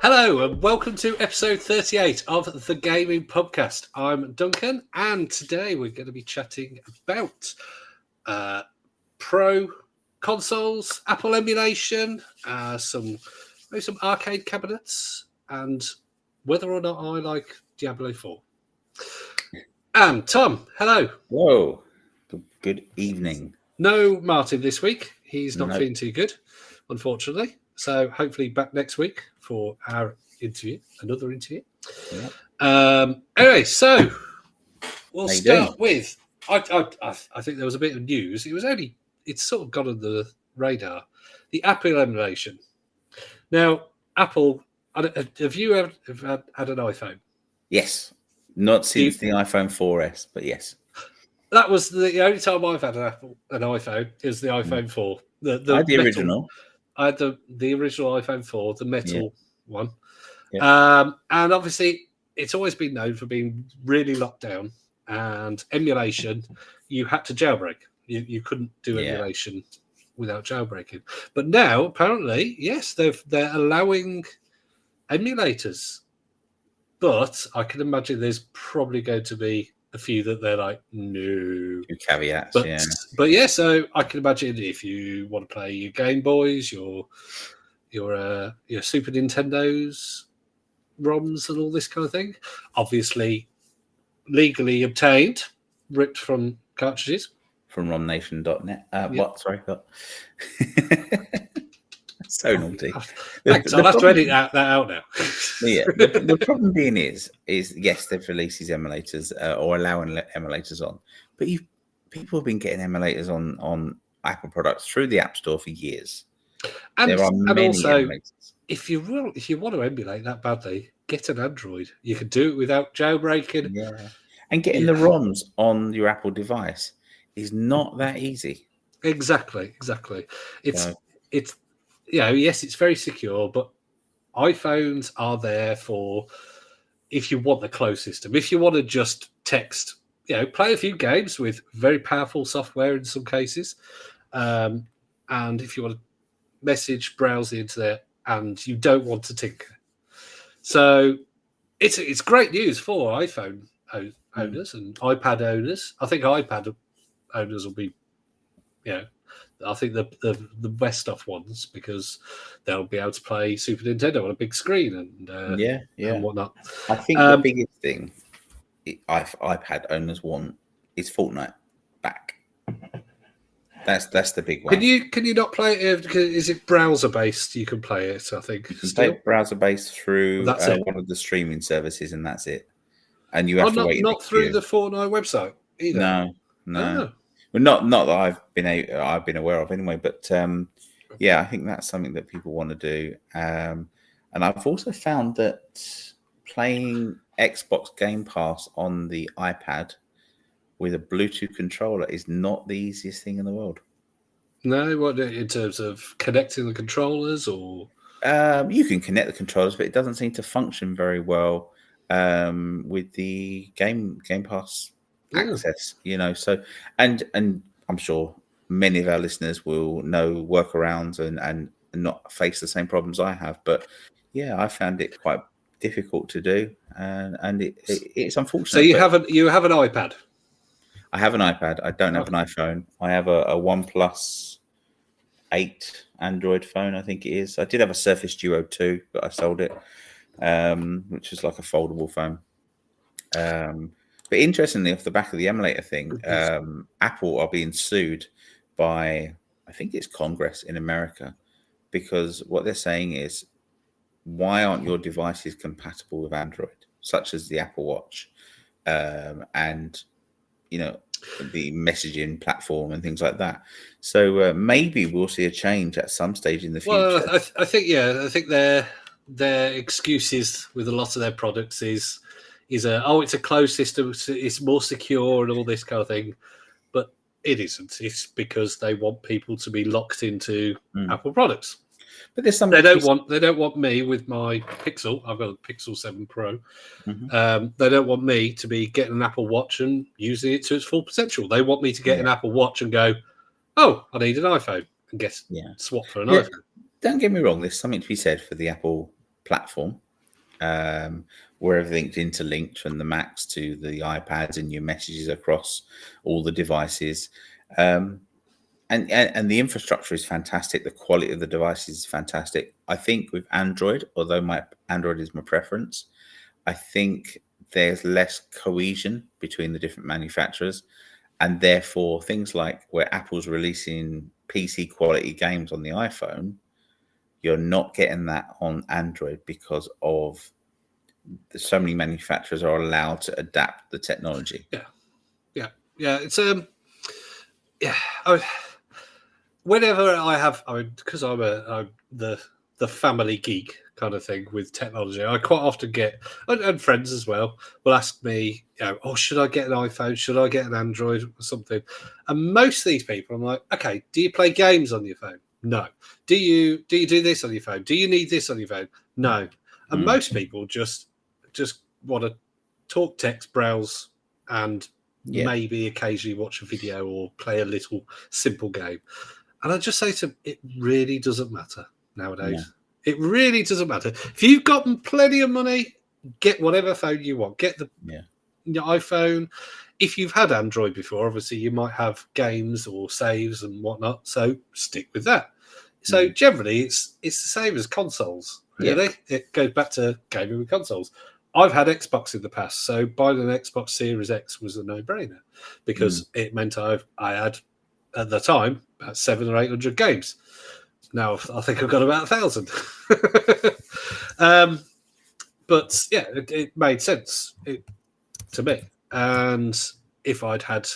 Hello and welcome to episode 38 of the Gaming Pubcast. I'm Duncan and today we're going to be chatting about pro consoles, Apple emulation, some arcade cabinets, and whether or not I like Diablo 4. And Tom, hello. Whoa, good evening. No Martin this week. He's not No. feeling too good, unfortunately. So hopefully back next week for our interview, another interview. Yeah. Anyway, so we'll How you start doing? with. I think there was a bit of news. It's sort of got on the radar. The Apple emulation. Now, Apple, have you ever had an iPhone? Yes, not since the iPhone 4S, but yes. That was the only time I've had an iPhone is the iPhone 4. I had the metal, original. I had the original iPhone 4, the metal one. Yeah. And obviously, it's always been known for being really locked down. And emulation, you had to jailbreak. You couldn't do emulation without jailbreaking. But now, apparently, yes, they're allowing emulators. But I can imagine there's probably going to be a few that they're like, no. Few caveats, But yeah, so I can imagine if you want to play your Game Boys, your Super Nintendos, ROMs, and all this kind of thing, obviously legally obtained, ripped from cartridges. From romnation.net. What? Sorry. So naughty. Thanks, I'll have to edit that out now. Yeah. The problem being is yes, they've released these emulators or allowing emulators on, but people have been getting emulators on Apple products through the App Store for years. And, there are many also, emulators. If you want to emulate that badly, get an Android. You can do it without jailbreaking. Yeah, and getting the ROMs on your Apple device is not that easy. Exactly. It's yes, it's very secure, but iPhones are there for if you want the closed system. If you want to just text, play a few games with very powerful software in some cases, and if you want to message, browse the internet, and you don't want to tinker. So it's great news for iPhone owners and iPad owners. I think iPad owners will be, I think the best off ones because they'll be able to play Super Nintendo on a big screen and and whatnot. I think the biggest thing iPad owners want is Fortnite back. That's the big one. Can you not play it? Is it browser based? You can play it. I think you can play it browser based through one of the streaming services, and that's it. And you have to wait. Not through the Fortnite website either. No. Well, not that I've been aware of anyway. But I think that's something that people want to do. And I've also found that playing Xbox Game Pass on the iPad with a Bluetooth controller is not the easiest thing in the world. No, what in terms of connecting the controllers, or you can connect the controllers, but it doesn't seem to function very well with the Game Pass access. So and I'm sure many of our listeners will know workarounds and not face the same problems I have. But I found it quite difficult to do, and it's unfortunate. So you have an iPad. I have an iPad. I don't have an iPhone. I have a OnePlus 8 Android phone, I think it is. I did have a Surface Duo 2, but I sold it, which is like a foldable phone. But interestingly, off the back of the emulator thing, Apple are being sued by, I think it's Congress in America, because what they're saying is, why aren't your devices compatible with Android, such as the Apple Watch? And the messaging platform and things like that. So maybe we'll see a change at some stage in the future. Well, I think their excuses with a lot of their products is it's a closed system, it's more secure and all this kind of thing, but it isn't. It's because they want people to be locked into Apple products. But there's something they don't want me with my Pixel. I've got a Pixel 7 Pro. They don't want me to be getting an Apple Watch and using it to its full potential. They want me to get an Apple Watch and go, oh, I need an iPhone, and swap for an iPhone. Don't get me wrong. There's something to be said for the Apple platform, where everything's interlinked from the Macs to the iPads and your messages across all the devices. And the infrastructure is fantastic. The quality of the devices is fantastic. I think with Android, although my Android is my preference, I think there's less cohesion between the different manufacturers. And therefore, things like where Apple's releasing PC quality games on the iPhone, you're not getting that on Android because of so many manufacturers are allowed to adapt the technology. Yeah. It's yeah. Whenever because I'm the family geek kind of thing with technology, I quite often get, and friends as well, will ask me, should I get an iPhone? Should I get an Android or something? And most of these people, I'm like, okay, do you play games on your phone? No. Do you do this on your phone? Do you need this on your phone? No. And most people just want to talk, text, browse, and maybe occasionally watch a video or play a little simple game. And I just say to them, it really doesn't matter nowadays. Yeah. It really doesn't matter. If you've got plenty of money, get whatever phone you want. Get your iPhone. If you've had Android before, obviously you might have games or saves and whatnot. So stick with that. So generally, it's the same as consoles. Really, it goes back to gaming with consoles. I've had Xbox in the past, so buying an Xbox Series X was a no-brainer because it meant I had, at the time, about 700 or 800 games. Now I think I've got about 1,000. But yeah, it made sense to me. And if I'd had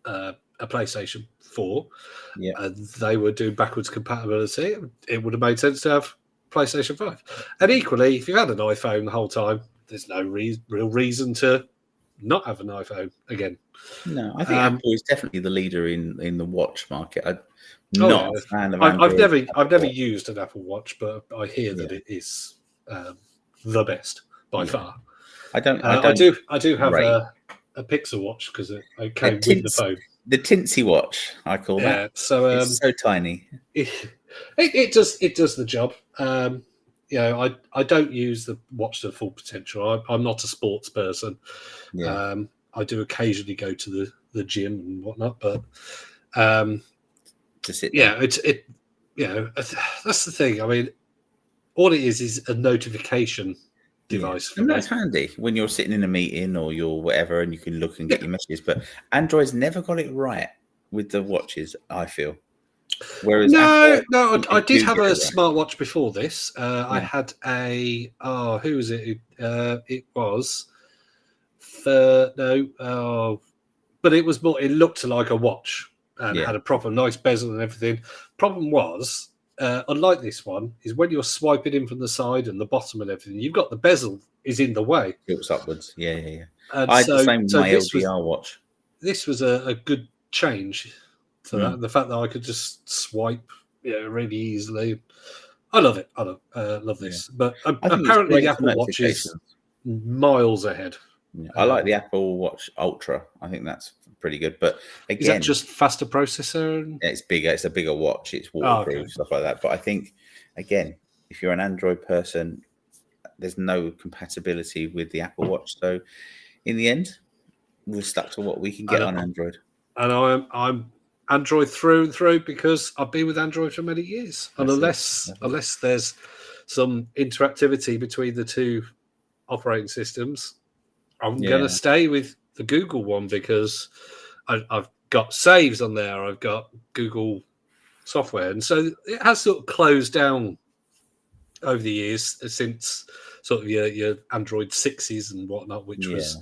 a PlayStation 4, and they were doing backwards compatibility, it would have made sense to have PlayStation 5. And equally, if you had an iPhone the whole time, there's no real reason to not have an iPhone again. No, I think Apple is definitely the leader in the watch market. I'm not a fan of Android. I've never used an Apple Watch, but I hear that it is the best by far. I do have a Pixel watch because it came with the phone. The Tinsy watch, I call that. So it's so tiny. It does the job. I don't use the watch to full potential. I'm not a sports person. I do occasionally go to the gym and whatnot, but to sit there. that's the thing. I mean, all it is a notification device. And that's handy when you're sitting in a meeting or you're whatever, and you can look and get your messages. But Android's never got it right with the watches, I feel. Whereas I did have a smartwatch before this. I had who was it? It was but it was more. It looked like a watch and had a proper nice bezel and everything. Problem was, unlike this one, is when you're swiping in from the side and the bottom and everything, you've got the bezel is in the way. Tilts upwards. Yeah. And I had the same with my LDR watch. This was a good change to that. The fact that I could just swipe really easily. I love it. I love this. But apparently the Apple Watch is miles ahead. Yeah, I like the Apple Watch Ultra. I think that's pretty good. But again, is that just faster processor? It's bigger. It's a bigger watch. It's waterproof, stuff like that. But I think, again, if you're an Android person, there's no compatibility with the Apple Watch. So in the end, we're stuck to what we can get on Android. And I'm Android through and through because I've been with Android for many years. And unless there's some interactivity between the two operating systems, I'm going to stay with the Google one because I've got saves on there. I've got Google software. And so it has sort of closed down over the years since sort of your Android 6s and whatnot, which was...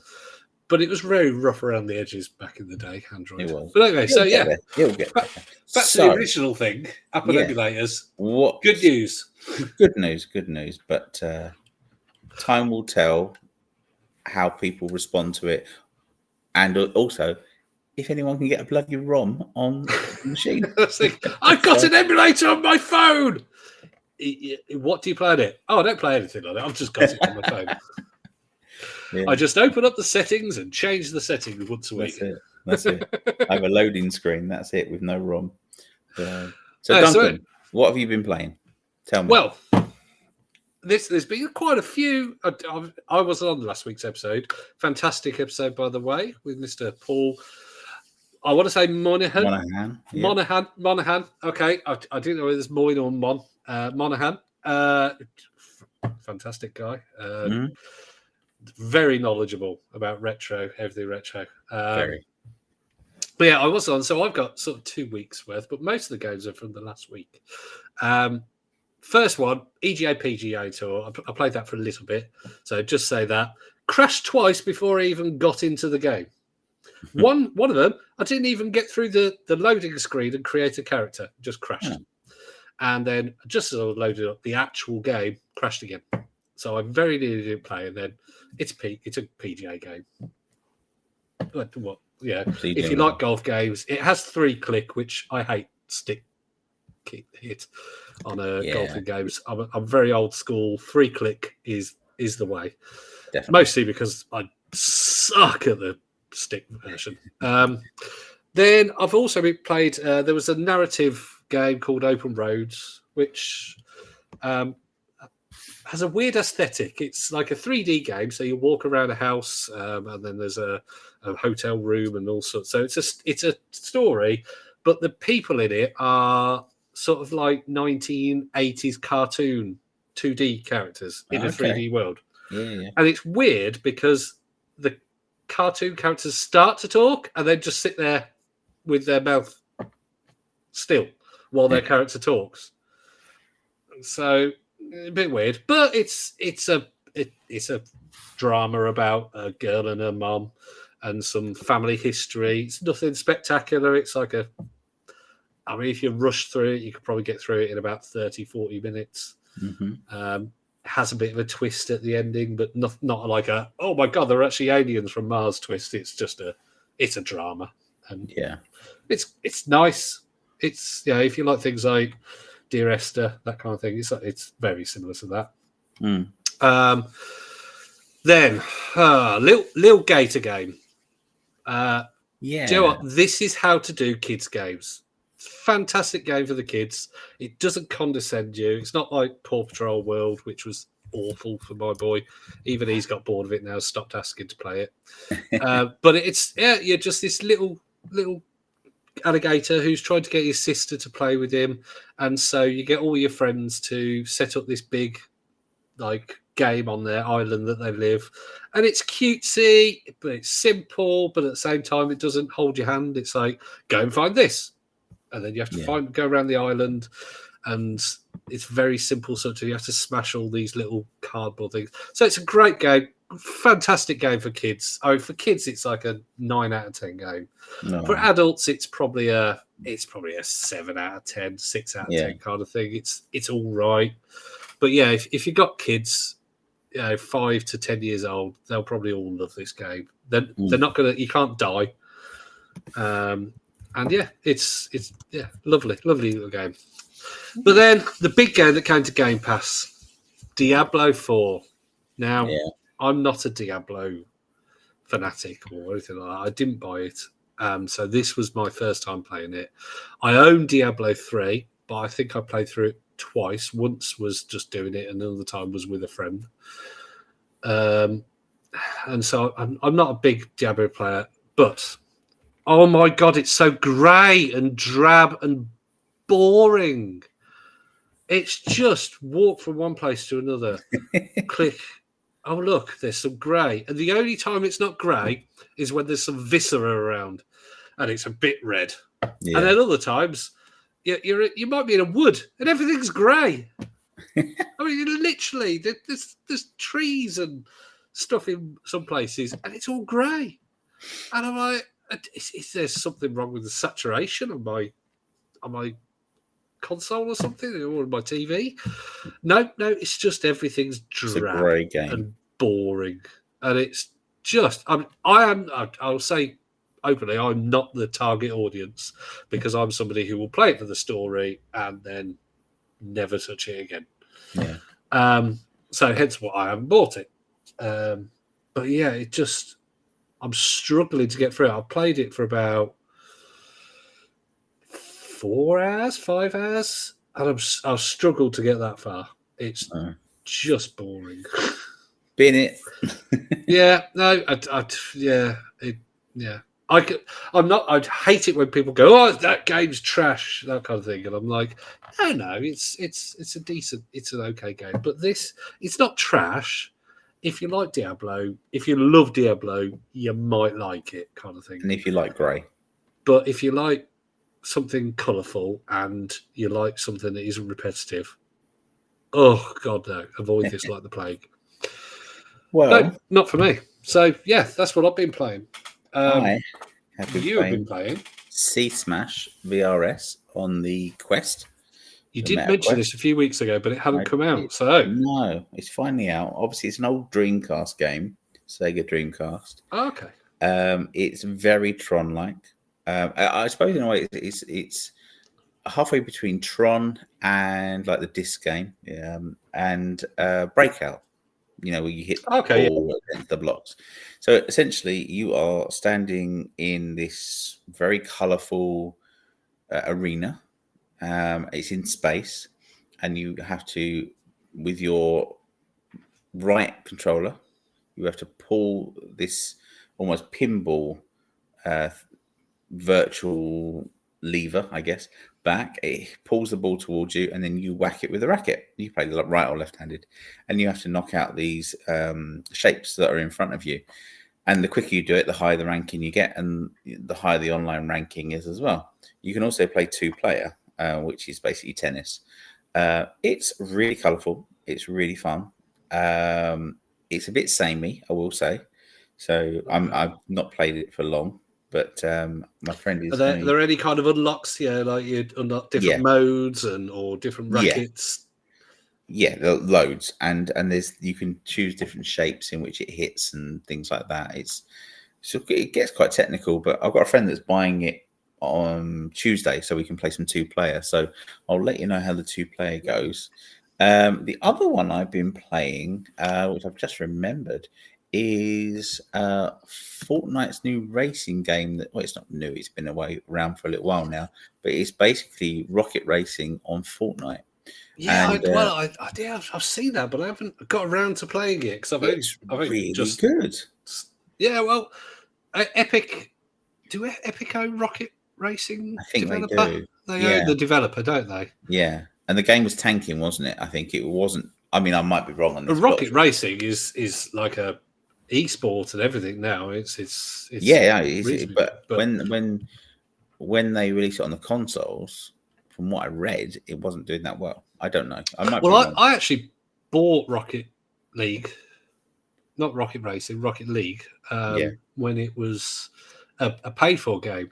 But it was very rough around the edges back in the day, Android. It was. But anyway, He'll get back to the original thing, Apple emulators. Good news. Good news. But time will tell how people respond to it. And also, if anyone can get a bloody ROM on the machine. I've got an emulator on my phone! What do you play on it? Oh, I don't play anything on it. I've just got it on my phone. I just open up the settings and change the settings once a week. That's it. I have a loading screen. That's it, with no ROM. So Duncan, what have you been playing? Tell me. Well, there's been quite a few. I wasn't on last week's episode. Fantastic episode, by the way, with Mr. Paul. I want to say Monaghan. Yeah. Monaghan. Okay, I didn't know whether it's Moyne or Monaghan. Fantastic guy. Very knowledgeable about retro, everything retro. Very. But yeah, I was on. So I've got sort of 2 weeks worth, but most of the games are from the last week. First one, EGA PGA Tour. I played that for a little bit. So just say that. Crashed twice before I even got into the game. One of them, I didn't even get through the loading screen and create a character. Just crashed. Yeah. And then just as I loaded up the actual game, crashed again. So I very nearly didn't play. And then it's a PGA game. What? Yeah. If you like golf games, it has 3-click, which I hate stick hit on golfing games. I'm very old school. 3-click is the way. Definitely. Mostly because I suck at the stick version. Then I've also played. There was a narrative game called Open Roads, which has a weird aesthetic. It's like a 3D game, so you walk around a house, and then there's a hotel room and all sorts. So it's a story, but the people in it are sort of like 1980s cartoon 2D characters in a 3D world. Yeah. And it's weird because the cartoon characters start to talk and then just sit there with their mouth still while their character talks. So a bit weird, but it's a drama about a girl and her mom and some family history. It's nothing spectacular. It's like if you rush through it, you could probably get through it in about 30-40 minutes. Has a bit of a twist at the ending, but not like oh my god, they're actually aliens from Mars twist. It's just it's a drama, and it's nice. It's if you like things like Dear Esther, that kind of thing, it's very similar to that. Then Lil Gator game. Do you know what? This is how to do kids games. Fantastic game for the kids. It doesn't condescend you. It's not like Paw Patrol World, which was awful for my boy. Even he's got bored of it now, stopped asking to play it. But you're just this little alligator who's trying to get his sister to play with him, and so you get all your friends to set up this big game on their island that they live, and it's cutesy, but it's simple, but at the same time it doesn't hold your hand. It's like, go and find this, and then you have to go around the island, and it's very simple. Sort of, you have to smash all these little cardboard things. So it's a great game, fantastic game for kids. For kids, it's like a 9 out of 10 game. No. For adults, it's probably a 7 out of 10, 6 out of 10 kind of thing. It's all right, but if you've got kids, 5 to 10 years old, they'll probably all love this game. They're not gonna. You can't die. And it's lovely little game. But then the big game that came to Game Pass, Diablo 4. Now, I'm not a Diablo fanatic or anything like that. I didn't buy it. So this was my first time playing it. I own Diablo 3, but I think I played through it twice. Once was just doing it, and another time was with a friend. And so I'm not a big Diablo player, but oh my god, it's so grey and drab and boring. It's just walk from one place to another, click. Oh, look, there's some grey. And the only time it's not grey is when there's some viscera around and it's a bit red. Yeah. And then other times, you might be in a wood and everything's grey. I mean, literally, there's trees and stuff in some places and it's all grey. And I'm like, is there something wrong with the saturation on my console or something, or on my TV? No, it's just everything's drab and boring, and it's just. I'll say openly, I'm not the target audience because I'm somebody who will play it for the story and then never touch it again. Yeah. So hence why I haven't bought it. But it just. I'm struggling to get through it. I've played it for about 4 hours, 5 hours, and I've struggled to get that far. It's just boring. Been it. Yeah, no, yeah, yeah. I'm not. I'd hate it when people go, "Oh, that game's trash," that kind of thing, and I'm like, no, it's a decent, it's an okay game, but it's not trash. If you like Diablo, if you love Diablo, you might like it, kind of thing. And if you like grey, but if you like something colourful and you like something that isn't repetitive, oh god, no, avoid this like the plague. Well, no, not for me. So yeah, that's what I've been playing. I have been playing Sea Smash VRS on the Quest. You did mention this a few weeks ago, but it hadn't come out. So no, it's finally out. Obviously, it's an old Dreamcast game, Sega Dreamcast. Oh, okay. It's very Tron-like. I suppose in a way it's halfway between Tron and like the disc game, and Breakout. Where you hit all against the blocks. So essentially, you are standing in this very colourful arena. It's in space, and you have to, with your right controller, you have to pull this almost pinball virtual lever, I guess, back. It pulls the ball towards you, and then you whack it with a racket. You play right or left-handed, and you have to knock out these shapes that are in front of you. And the quicker you do it, the higher the ranking you get, and the higher the online ranking is as well. You can also play 2-player, which is basically tennis. It's really colourful. It's really fun. It's a bit samey, I will say. So I've not played it for long, but my friend is. Are there any kind of unlocks? Yeah, like you'd unlock different modes or different rackets. Yeah, loads, and there's you can choose different shapes in which it hits and things like that. It gets quite technical, but I've got a friend that's buying it on Tuesday, so we can play some 2-player. So I'll let you know how the 2-player goes. The other one I've been playing, which I've just remembered, is Fortnite's new racing game. It's not new; it's been around for a little while now. But it's basically rocket racing on Fortnite. Yeah, I've seen that, but I haven't got around to playing it because it's really good. Yeah, well, Epic. Do Epic own Rocket Racing? I think developer? they do. They own the developer, don't they? Yeah, and the game was tanking, wasn't it? I think it wasn't. I mean, I might be wrong on this. Rocket Racing is like a e-sport and everything now. It's but when they released it on the consoles, from what I read, it wasn't doing that well. I don't know. I actually bought Rocket League, not Rocket Racing, Rocket League, when it was a paid-for game.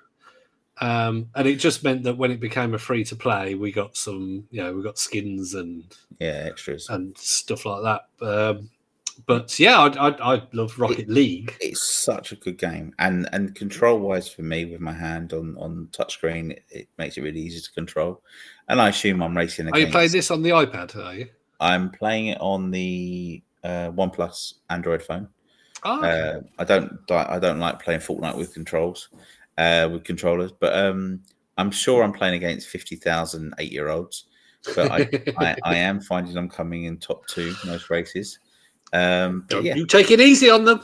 And it just meant that when it became a free-to-play, we got some, we got skins and extras and stuff like that. But yeah, I love Rocket League. It's such a good game, and control-wise for me with my hand on touchscreen, it makes it really easy to control. And I assume I'm racing against. Are you playing this on the iPad? Are you? I'm playing it on the OnePlus Android phone. Oh, okay. I don't like playing Fortnite with controllers, but I'm sure I'm playing against 50,000 8-year-olds. But I am finding I'm coming in top 2 most races. Don't you take it easy on them.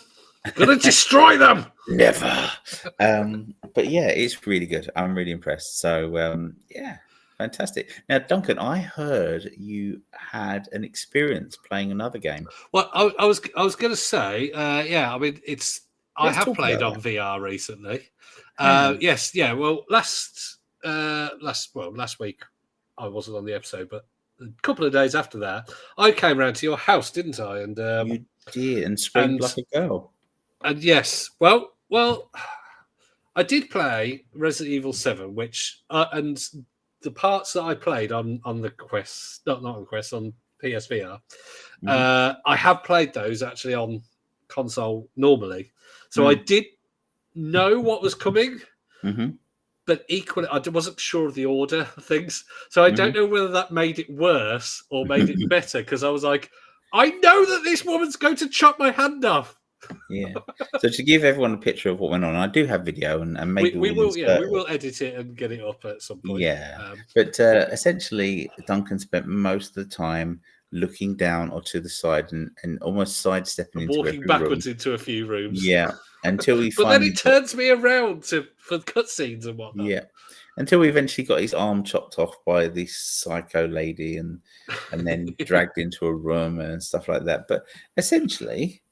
Gonna destroy them. Never. But yeah, it's really good. I'm really impressed. So fantastic. Now, Duncan, I heard you had an experience playing another game. Well, I was going to say, I mean, I have played on VR recently. Yes, yeah. Well, last week I wasn't on the episode, but a couple of days after that, I came round to your house, didn't I? And you did, and screamed like a girl. And yes, well, I did play Resident Evil 7, which and the parts that I played on the Quest, not on the Quest, on PSVR, I have played those actually on console normally, so I did know what was coming. But equally, I wasn't sure of the order of things. So I don't know whether that made it worse or made it better, because I was like, I know that this woman's going to chop my hand off. Yeah. So to give everyone a picture of what went on, I do have video, and maybe we we'll will. Yeah, insert we it. will edit it and get it up at some point. Yeah, but essentially, Duncan spent most of the time looking down or to the side and almost sidestepping and into walking every room. backwards into a few rooms. Yeah, until we but then finally it turns me around for cutscenes and whatnot. Yeah, until we eventually got his arm chopped off by this psycho lady, and then dragged into a room and stuff like that. But essentially,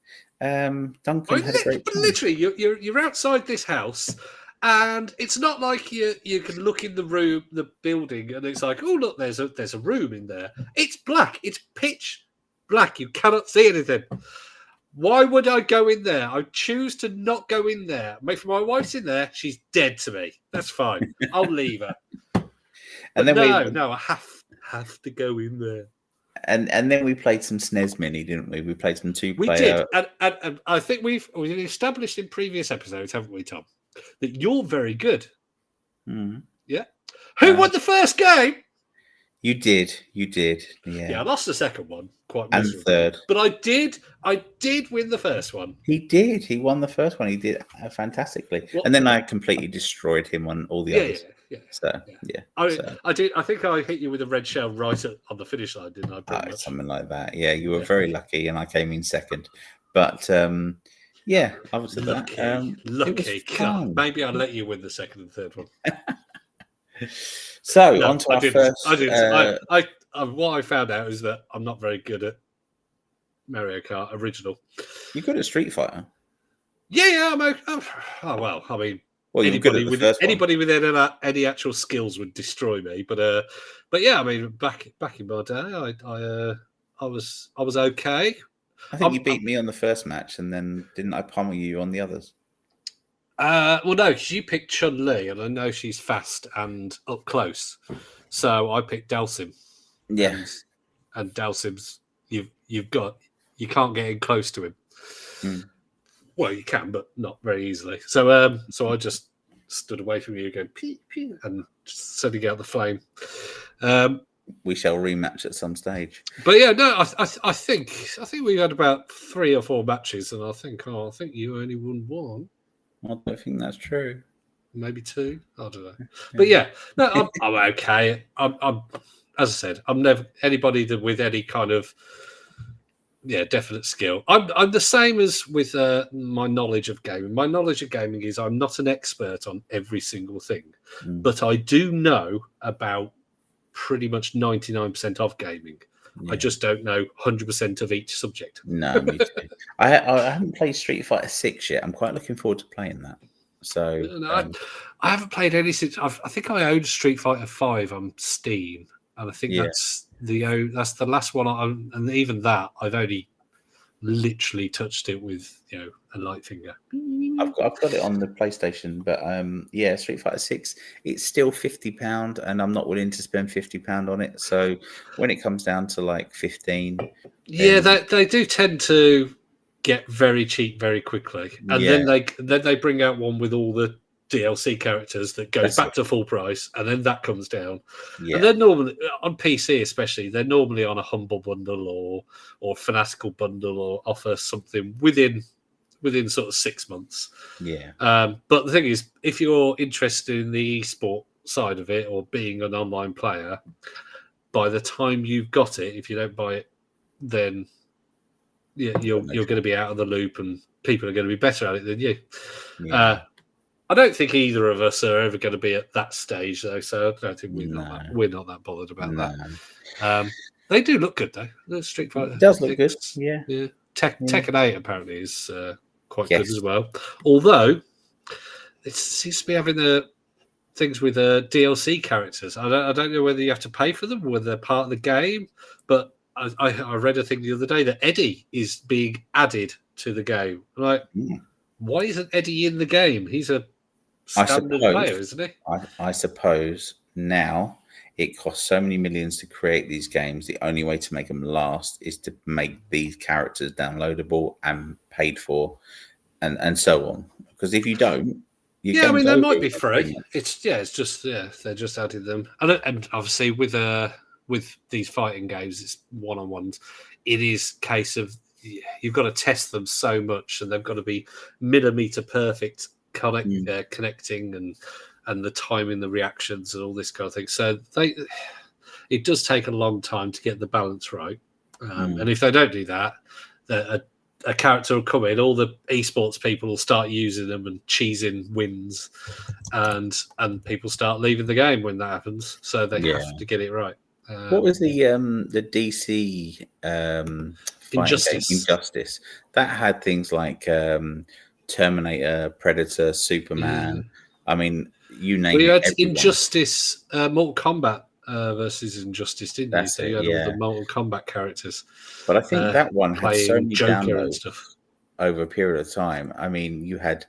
Duncan had a great but time. literally, you're outside this house, and it's not like you can look in the building, and it's like, oh look, there's a room in there. It's black. It's pitch black. You cannot see anything. Why would I go in there? I choose to not go in there. If my wife's in there, she's dead to me. That's fine. I'll leave her. And But then no, I have to go in there. And then we played some SNES Mini, didn't we? We played some 2-player. We did, and I think we've established in previous episodes, haven't we, Tom, that you're very good. Mm. Yeah. Who won the first game? You did. Yeah. I lost the second one quite and miserably. Third, but I did win the first one. He did. He won the first one. He did fantastically. And then I completely destroyed him on all the others. Yeah. So yeah. I did. I think I hit you with a red shell right on the finish line, didn't I? Something like that. Yeah, you were very lucky, and I came in second. But yeah, I was lucky. Lucky. God, maybe I'll let you win the second and third one. So on to our first. I didn't. What I found out is that I'm not very good at Mario Kart original. You're good at Street Fighter. Yeah. Oh well. I mean, anybody with any actual skills would destroy me. But yeah, I mean, back in my day, I was okay. I think you beat me on the first match, and then didn't I pummel you on the others? Well, no, you picked Chun-Li, and I know she's fast and up close, so I picked Dalsim. Yeah, and Dalsim's you can't get in close to him. Mm. Well, you can, but not very easily. So I just stood away from you, going pee pee, and just sending out the flame. We shall rematch at some stage. But yeah, no, I think we had about 3 or 4 matches, and I think you only won 1. I don't think that's true. Maybe 2. I don't know. Yeah. But yeah, no, I'm okay. I'm as I said, I'm never anybody with any kind of definite skill. I'm the same as with my knowledge of gaming. My knowledge of gaming is I'm not an expert on every single thing, but I do know about pretty much 99% of gaming. Yeah. I just don't know 100% of each subject. No, me too. I haven't played Street Fighter 6 yet. I'm quite looking forward to playing that. So I haven't played any since. I think I own Street Fighter 5 on Steam, and I think that's the last one. And even that, I've only literally touched it with a light finger. I've got it on the PlayStation, but Street Fighter 6, it's still £50, and I'm not willing to spend £50 on it. So when it comes down to like 15, they do tend to get very cheap very quickly, and then they bring out one with all the DLC characters that goes back to full price, and then that comes down. And they're normally on PC, especially they're normally on a humble bundle or fanatical bundle, or offer something within sort of 6 months. But the thing is, if you're interested in the esport side of it, or being an online player, by the time you've got it, if you don't buy it, then you're going to be out of the loop, and people are going to be better at it than you. I don't think either of us are ever going to be at that stage, though. So I don't think we're not that bothered about that. They do look good, though. The Street Fighter it does look good. Yeah. Tekken 8 apparently is quite good as well. Although it seems to be having the things with DLC characters. I don't know whether you have to pay for them, whether they're part of the game. But I read a thing the other day that Eddie is being added to the game. Why isn't Eddie in the game? He's a standard player, isn't he? I suppose now it costs so many millions to create these games. The only way to make them last is to make these characters downloadable and paid for, and so on. Because if you don't, I mean, they might be free. It's just they're just adding them, and obviously with these fighting games, it's one-on-ones. It is a case of you've got to test them so much, and they've got to be millimeter perfect connecting and the timing, the reactions, and all this kind of thing. So it does take a long time to get the balance right. And if they don't do that, a character will come in, all the esports people will start using them and cheesing wins, and people start leaving the game when that happens. So they have to get it right. What was the DC fighting game? Injustice. That had things like Terminator, Predator, Superman. I mean, you name it. You had Injustice, Mortal Kombat versus Injustice, didn't you? So you had all the Mortal Kombat characters. But I think that one had so many Joker and stuff over a period of time. I mean, you had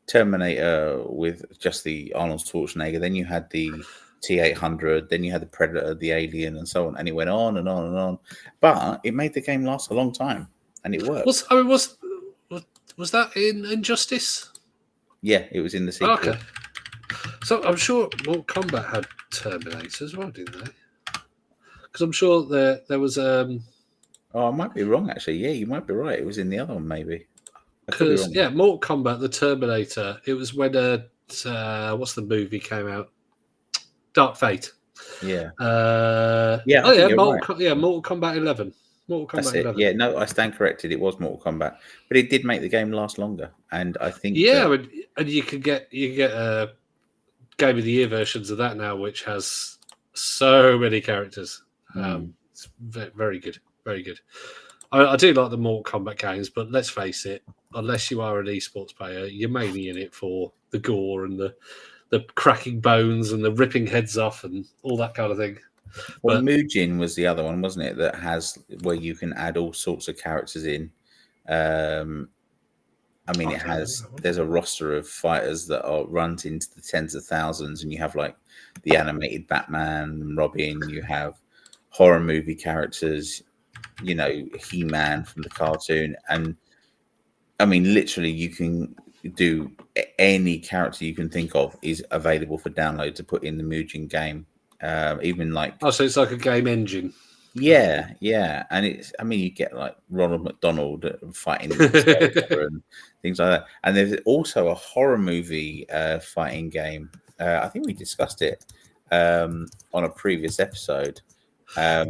Terminator with just the Arnold Schwarzenegger, then you had the T-800, then you had the Predator, the Alien, and so on, and it went on and on and on. But it made the game last a long time, and it worked. Was that in Injustice? Yeah, it was in the sequel. Okay. So I'm sure Mortal Kombat had Terminator as well, didn't they? Because I'm sure there was. Oh, I might be wrong, actually. Yeah, you might be right. It was in the other one, maybe. Because Mortal Kombat, the Terminator. It was when what's the movie came out? Dark Fate. Yeah. Mortal Kombat 11. Mortal Kombat 11. Yeah, no, I stand corrected. It was Mortal Kombat, but it did make the game last longer, and I think and you could get Game of the Year versions of that now, which has so many characters. It's very good, very good. I do like the Mortal Kombat games, but let's face it, unless you are an esports player, you're mainly in it for the gore and the cracking bones and the ripping heads off and all that kind of thing. Well, Mugen was the other one, wasn't it? That has where you can add all sorts of characters in. I mean, there's a roster of fighters that runs into the tens of thousands, and you have like the animated Batman, Robin. You have horror movie characters, He-Man from the cartoon, and I mean, literally, you can do any character you can think of is available for download to put in the Mugen game. Even like so it's like a game engine. Yeah, and you get like Ronald McDonald fighting and things like that. And there's also a horror movie fighting game. I think we discussed it on a previous episode. I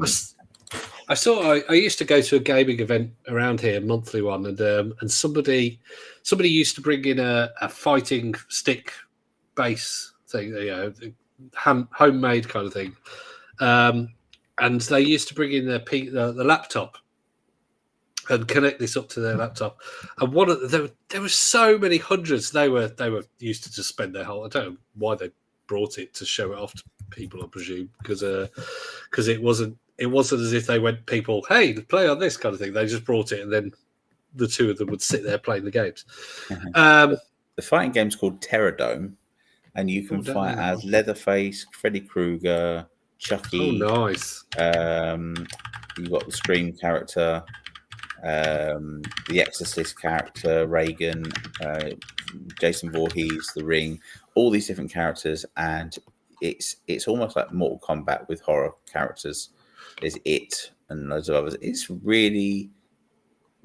used to go to a gaming event around here, a monthly one, and somebody used to bring in a fighting stick base thing, homemade kind of thing. And they used to bring in the laptop and connect this up to their laptop. And there were so many hundreds. They were used to just spend their whole. I don't know why they brought it to show it off to people. I presume because it wasn't as if they went people, hey, play on this kind of thing. They just brought it, and then the two of them would sit there playing the games. The fighting game's called Terradome, and you can fight as Leatherface, Freddy Krueger, Chucky. Oh, nice. You've got the Scream character, the Exorcist character, Reagan, Jason Voorhees, The Ring, all these different characters, and it's almost like Mortal Kombat with horror characters. There's It and loads of others. It's really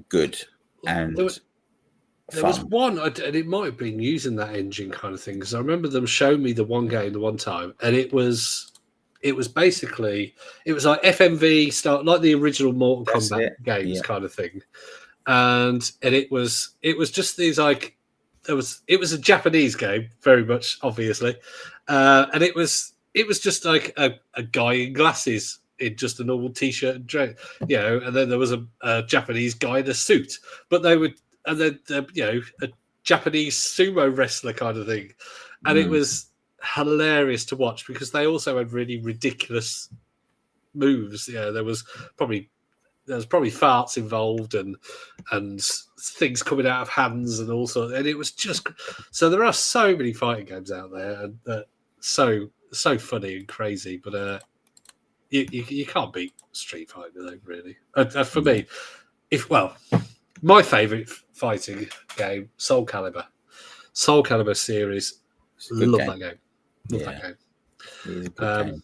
good and there was one, and it might have been using that engine kind of thing, because I remember them showing me the one game the one time, and it was basically like FMV style, like the original Mortal Kombat games kind of thing, and it was just these like it was a Japanese game, very much obviously, and it was just like a guy in glasses in just a normal t-shirt and dress, and then there was a Japanese guy in a suit, but they would. And then, a Japanese sumo wrestler kind of thing. And it was hilarious to watch because they also had really ridiculous moves. There was probably farts involved and things coming out of hands and all sorts. And it was just so there are so many fighting games out there and so funny and crazy. But you can't beat Street Fighter though, really. For me, my favourite fighting game, Soul Calibur series. Love that game. Love that game. It is a good game.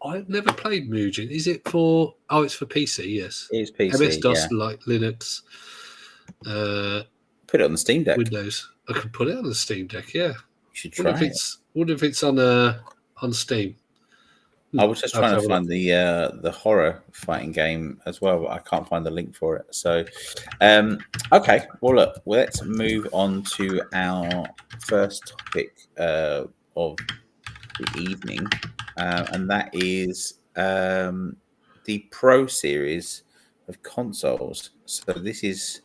I've never played Mugen. Is it for? Oh, it's for PC. Yes, It's PC. MS DOS, Yeah, like Linux, put it on the Steam Deck. Windows. I can put it on the Steam Deck. Yeah, You should try it. Wonder if it's on Steam. I was just trying to find the horror fighting game as well, but I can't find the link for it. So, okay. Well, look, let's move on to our first topic of the evening, and that is the Pro series of consoles. So this is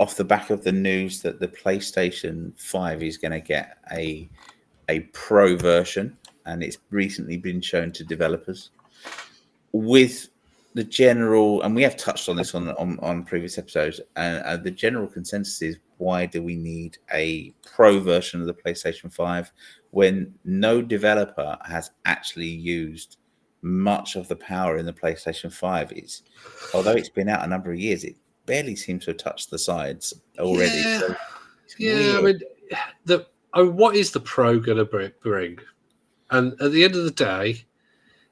off the back of the news that the PlayStation 5 is going to get a Pro version, and it's recently been shown to developers with the general, and we have touched on this on previous episodes, and the general consensus is, why do we need a Pro version of the PlayStation 5 when no developer has actually used much of the power in the PlayStation 5? Although it's been out a number of years, it barely seems to have touched the sides already. Yeah, so I mean, what is the Pro going to bring? And at the end of the day,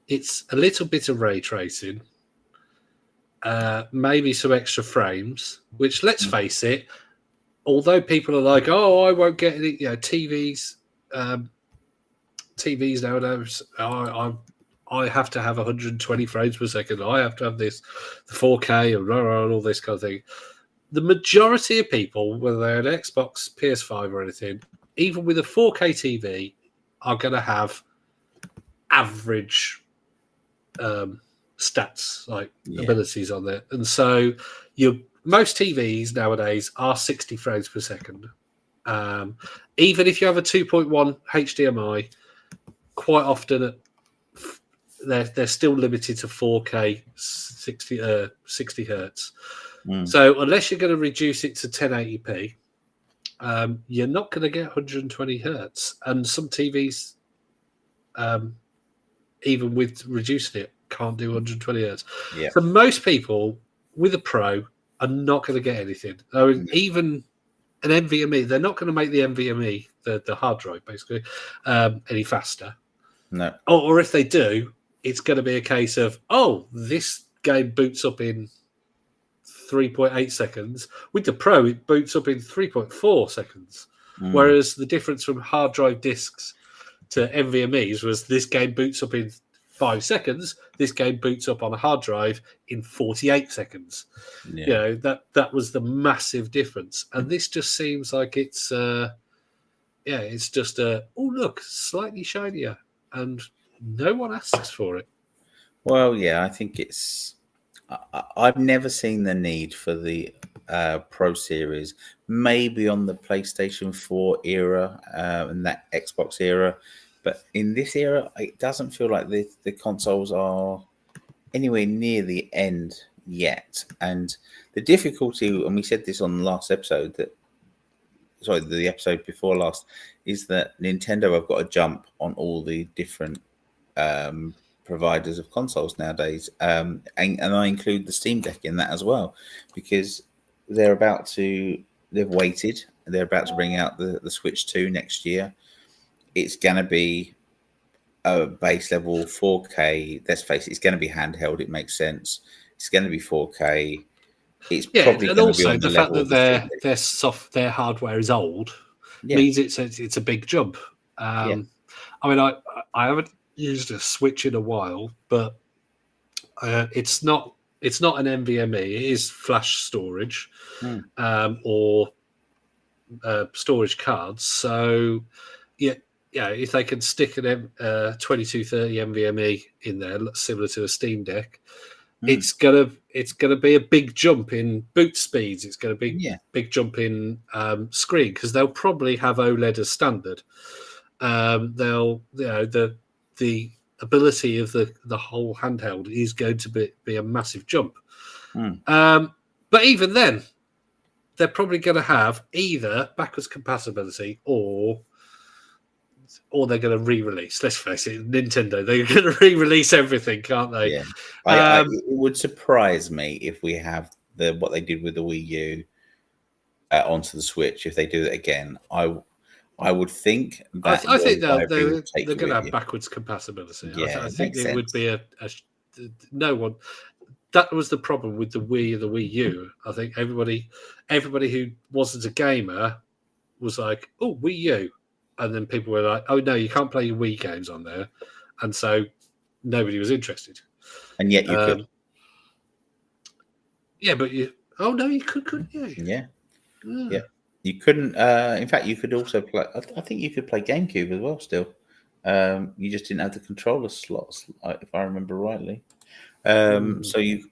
it's a little bit of ray tracing, maybe some extra frames, which, let's face it, although people are like, oh, I won't get any, TVs nowadays, I have to have 120 frames per second. I have to have this, the 4K and all this kind of thing. The majority of people, whether they're an Xbox, PS5 or anything, even with a 4K TV, are going to have average stats, like abilities on there. And so most TVs nowadays are 60 frames per second. Even if you have a 2.1 HDMI, quite often they're still limited to 4K 60 hertz. So unless you're going to reduce it to 1080p, you're not going to get 120 hertz. And some TVs, even with reducing it, can't do 120 hertz. Yeah. So most people with a Pro are not going to get anything. I mean, even an NVMe, they're not going to make the NVMe, the hard drive, basically, any faster. No. Or if they do, it's going to be a case of, this game boots up in 3.8 seconds. With the Pro, it boots up in 3.4 seconds. Whereas the difference from hard drive discs to NVMe's was this game boots up in 5 seconds. This game boots up on a hard drive in 48 seconds. Yeah. That was the massive difference. And this just seems like it's just look, slightly shinier, and no one asks for it. Well, yeah, I think I've never seen the need for the Pro series. Maybe on the PlayStation 4 era and that Xbox era, but in this era, it doesn't feel like the consoles are anywhere near the end yet. And the difficulty, and we said this on the last episode, the episode before last, is that Nintendo have got to jump on all the different providers of consoles nowadays, and I include the Steam Deck in that as well, because they've waited. They're about to bring out the Switch 2 next year. It's going to be a base level 4K. Let's face it, it's going to be handheld. It makes sense. It's going to be 4K. It's probably and going to be also on the fact that their hardware is old means it's a big jump. I mean, I haven't used a Switch in a while, but it's not an NVMe. It is flash storage or storage cards. So if they can stick an 2230 NVMe in there, similar to a Steam Deck, it's gonna be a big jump in boot speeds. It's gonna be a big jump in screen, because they'll probably have OLED as standard. The ability of the whole handheld is going to be a massive jump. But even then, they're probably going to have either backwards compatibility or they're going to re-release. Let's face it, Nintendo, they're going to re-release everything, can't they? Yeah. It would surprise me if we have what they did with the Wii U onto the Switch. If they do that again, I would think that I think your library they're would take going you to with have you. backwards compatibility. Yeah, I it think makes it would sense. be no one. That was the problem with the Wii and the Wii U. I think everybody who wasn't a gamer was like, "Oh, Wii U," and then people were like, "Oh no, you can't play your Wii games on there," and so nobody was interested. And yet you could. Yeah, but you. Oh no, you couldn't you? Yeah. Yeah. You couldn't. In fact, you could also play. I think you could play GameCube as well. Still, you just didn't have the controller slots, if I remember rightly. So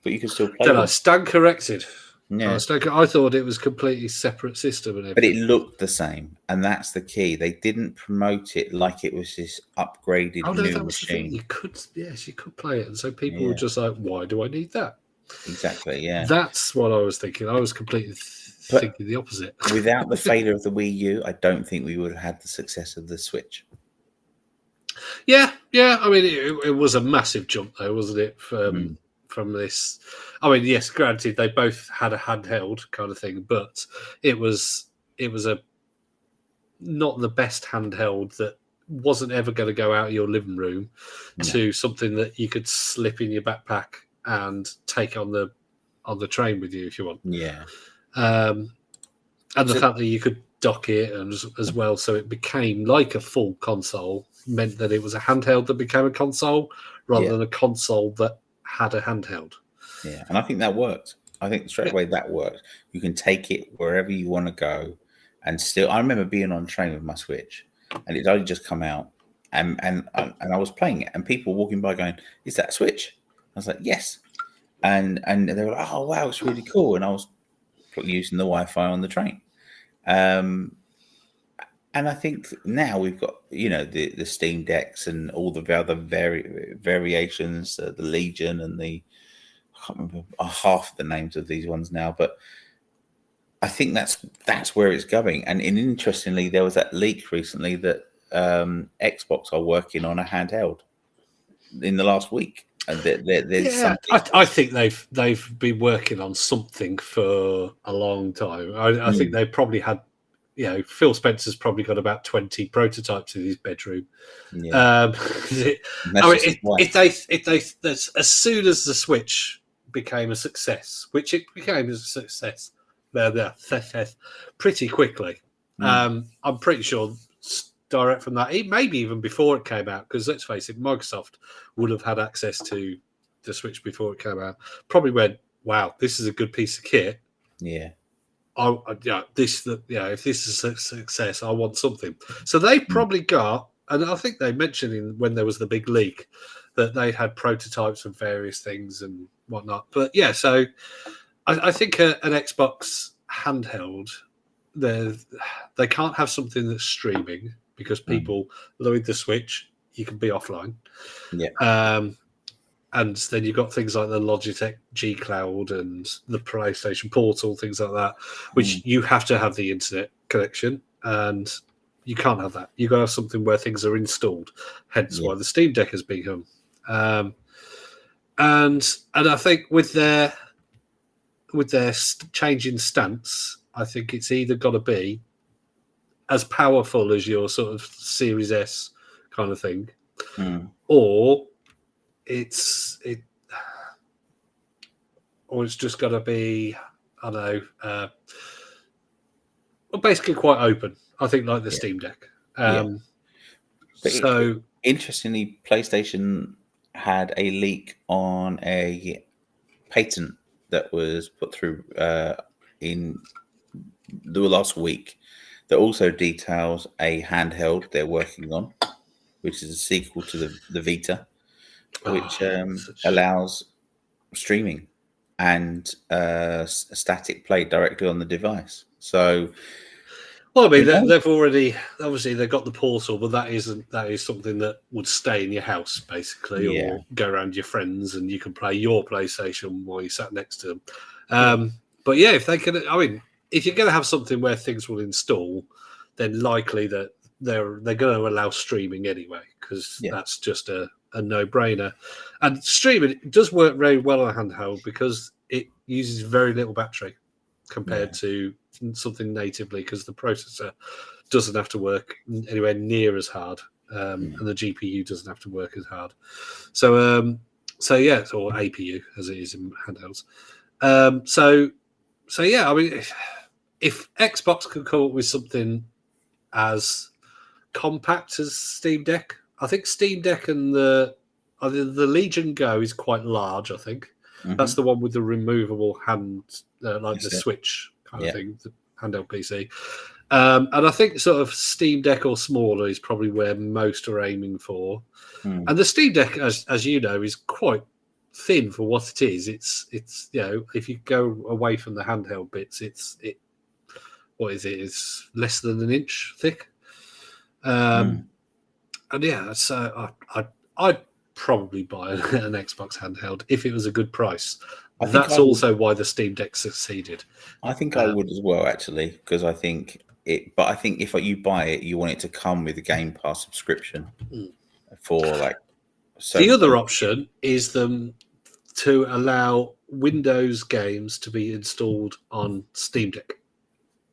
but you could still play Then I them. stand corrected. Yeah. I thought it was a completely separate system and But it everything. looked the same, and that's the key. They didn't promote it like it was this upgraded Oh no, new that was the thing. machine. You could play it, and so people were Yeah, just like, "Why do I need that?" exactly. Yeah, That's what I was thinking. I was completely but thinking the opposite. without the failure of the Wii U, I don't think we would have had the success of the Switch. Yeah. I mean, it was a massive jump, though, wasn't it? From this, I mean, yes, granted, they both had a handheld kind of thing, but it was a not the best handheld that wasn't ever going to go out of your living room to something that you could slip in your backpack and take on the train with you if you want. Yeah. And the fact that you could dock it and as well, so it became like a full console, meant that it was a handheld that became a console rather than a console that had a handheld. Yeah, and I think that worked. I think straight away that worked. You can take it wherever you want to go, and still. I remember being on a train with my Switch, and it only just come out, and I was playing it, and people walking by going, "Is that a Switch?" I was like, "Yes," and they were like, "Oh wow, it's really cool," and I was using the Wi-Fi on the train. And I think now we've got, the Steam Decks and all the other variations, the Legion and I can't remember half the names of these ones now, but I think that's where it's going. And interestingly, there was that leak recently that Xbox are working on a handheld in the last week. And there's something. I think they've been working on something for a long time. I think they probably had, Phil Spencer's probably got about 20 prototypes in his bedroom. Yeah. If they as soon as the Switch became a success, which it became a success, pretty quickly. I'm pretty sure direct from that, maybe even before it came out, because let's face it, Microsoft would have had access to the Switch before it came out. Probably went, wow, this is a good piece of kit. Yeah. If this is a success, I want something. So they probably got, and I think they mentioned when there was the big leak that they had prototypes of various things and whatnot. But yeah, so I think an Xbox handheld, they can't have something that's streaming because people with the Switch, you can be offline. Yeah. And then you've got things like the Logitech G Cloud and the PlayStation Portal, things like that, which you have to have the internet connection, and you can't have that. You've got to have something where things are installed. Hence why the Steam Deck has become. And I think with their changing stance, I think it's either got to be as powerful as your sort of Series S kind of thing, or it's just got to be, I don't know, basically quite open. I think like the Steam Deck. Interestingly, PlayStation had a leak on a patent that was put through in the last week that also details a handheld they're working on, which is a sequel to the Vita, which allows streaming and static play directly on the device. So, well, I mean, they've already obviously they've got the Portal, but that is something that would stay in your house basically, or go around your friends, and you can play your PlayStation while you sat next to them. But yeah, if they can, I mean, if you're going to have something where things will install, then likely that they're going to allow streaming anyway, because that's just a no-brainer. And streaming does work very well on a handheld because it uses very little battery compared to something natively, because the processor doesn't have to work anywhere near as hard, and the GPU doesn't have to work as hard. So yeah, or APU as it is in handhelds. So yeah, I mean, if Xbox could come up with something as compact as Steam Deck, I think Steam Deck and the Legion Go is quite large. I think that's the one with the removable hand, like the Switch kind of thing, the handheld PC. And I think sort of Steam Deck or smaller is probably where most are aiming for. And the Steam Deck, as you know, is quite thin for what it is. It's if you go away from the handheld bits, what is it? It's less than an inch thick. And yeah, so I'd probably buy an Xbox handheld if it was a good price. That's also why the Steam Deck succeeded. I think I would as well, actually, because I think it. But I think if you buy it, you want it to come with a Game Pass subscription for like. The other option is them to allow Windows games to be installed on Steam Deck,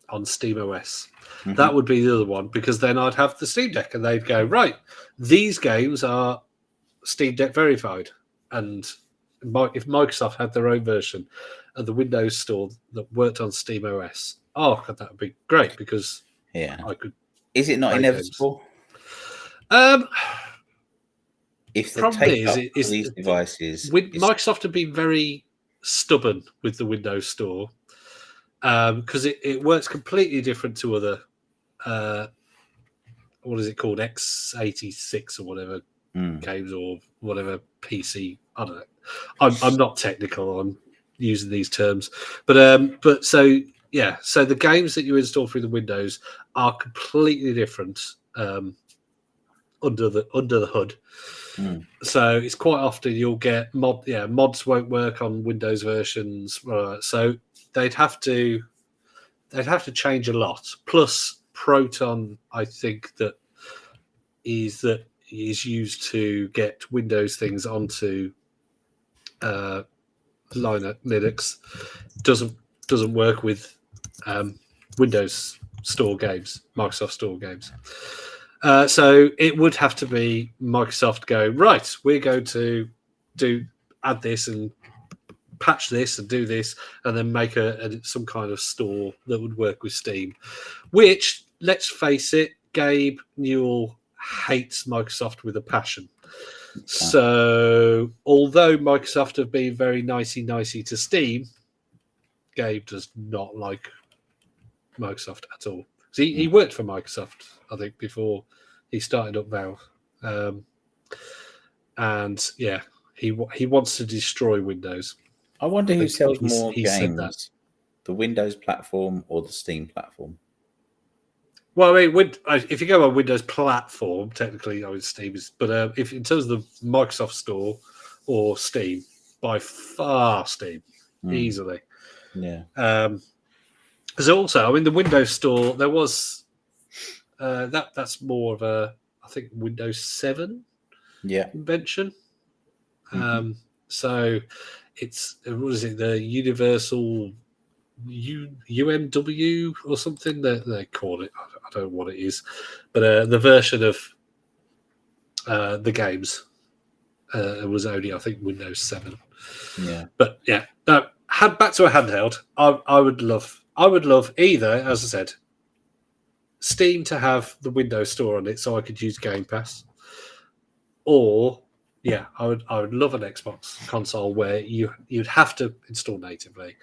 on Steam OS. That would be the other one, because then I'd have the Steam Deck and they'd go, right, these games are Steam Deck verified. And if Microsoft had their own version of the Windows Store that worked on Steam OS, that would be great, because I could. Is it not inevitable? If the problem is these devices, Microsoft have been very stubborn with the Windows Store, because it works completely different to other. What is it called? x86 or whatever games, or whatever PC. I don't know. I'm not technical on using these terms, but so yeah. So the games that you install through the Windows are completely different under the hood. So it's quite often you'll get mods won't work on Windows versions. So they'd have to change a lot. Plus Proton, I think that is used to get Windows things onto Linux. Doesn't work with Windows Store games, Microsoft Store games. So it would have to be Microsoft go, right, we're going to add this and patch this and do this, and then make some kind of store that would work with Steam, which, let's face it, Gabe Newell hates Microsoft with a passion. So although Microsoft have been very nicey to Steam, Gabe does not like Microsoft at all. He worked for Microsoft, I think, before he started up Valve, and yeah, he wants to destroy Windows. I wonder who sells more games, the Windows platform or the Steam platform. Well, I mean, if you go on Windows platform, technically, Steam is, but if in terms of the Microsoft Store or Steam, by far Steam, easily. Yeah. Because also, I mean, the Windows Store, there was that's more of a, I think, Windows 7 invention. So it's, what is it, the Universal UMW or something that they call it. I don't know what it is, but the version of the games was only, I think, Windows 7. Yeah. But yeah, back to a handheld. I would love either, as I said, Steam to have the Windows Store on it so I could use Game Pass, or I would love an Xbox console where you'd have to install natively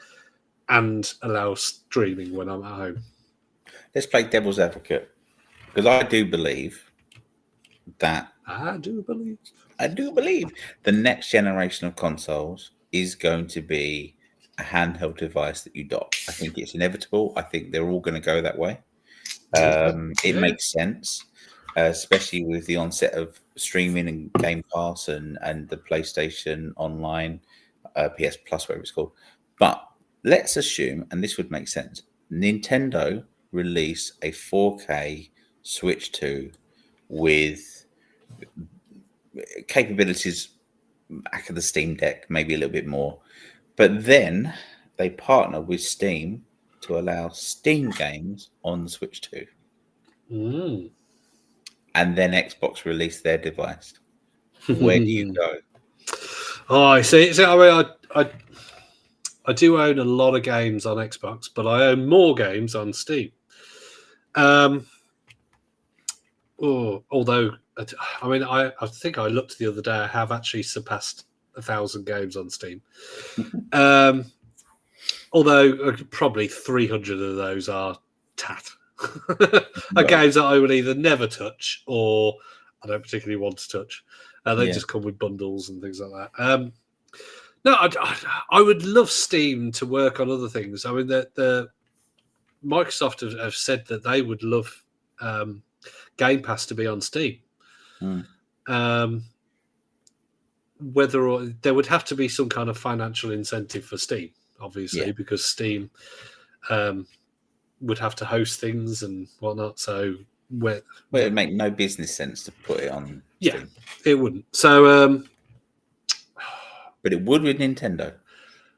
and allow streaming when I'm at home. Let's play devil's advocate, because I do believe the next generation of consoles is going to be a handheld device that you dock. I think it's inevitable. I think they're all going to go that way. It makes sense, especially with the onset of streaming and Game Pass and the PlayStation Online, PS Plus, whatever it's called. But let's assume, and this would make sense, Nintendo release a 4K Switch 2 with capabilities back of the Steam Deck, maybe a little bit more. But then they partner with Steam to allow Steam games on the Switch 2. Mm. And then Xbox released their device. Where do you go? Oh, I see. So, I mean, I do own a lot of games on Xbox, but I own more games on Steam. Although, I mean, I think I looked the other day. I have actually surpassed 1,000 games on Steam. Although probably 300 of those are tat. Are games that I would either never touch or I don't particularly want to touch. They just come with bundles and things like that. No, I would love Steam to work on other things. I mean, the Microsoft have said that they would love Game Pass to be on Steam. Whether or there would have to be some kind of financial incentive for Steam, obviously, because Steam would have to host things and whatnot. So it would make no business sense to put it on Steam. It wouldn't. So, but it would with Nintendo.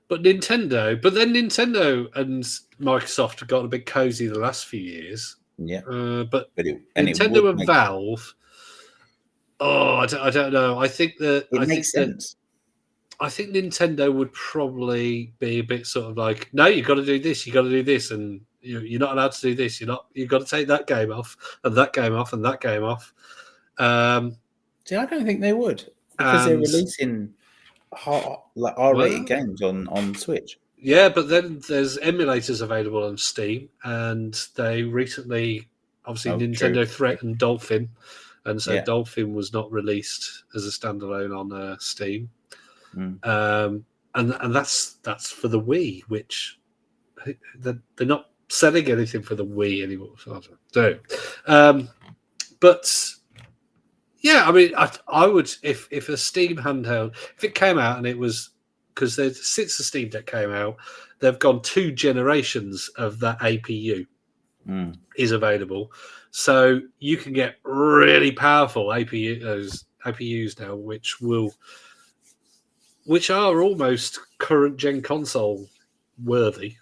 But then Nintendo and Microsoft have gotten a bit cozy the last few years. Yeah. But Nintendo and Valve. Oh, I don't know. I think that it makes sense. I think Nintendo would probably be a bit sort of like, no, you've got to do this, and you're not allowed to do this. You've got to take that game off, and that game off, and that game off. See, I don't think they would, because they're releasing R-rated games on Switch. Yeah, but then there's emulators available on Steam, and they recently, obviously, Nintendo threatened Dolphin, and so Dolphin was not released as a standalone on Steam. And that's for the Wii, which they're not selling anything for the Wii anymore. So I don't know. But yeah, I mean, I would if a Steam handheld, if it came out and it was, because since the Steam Deck came out, they've gone 2 generations of that APU is available, so you can get really powerful APUs now, which are almost current gen console worthy.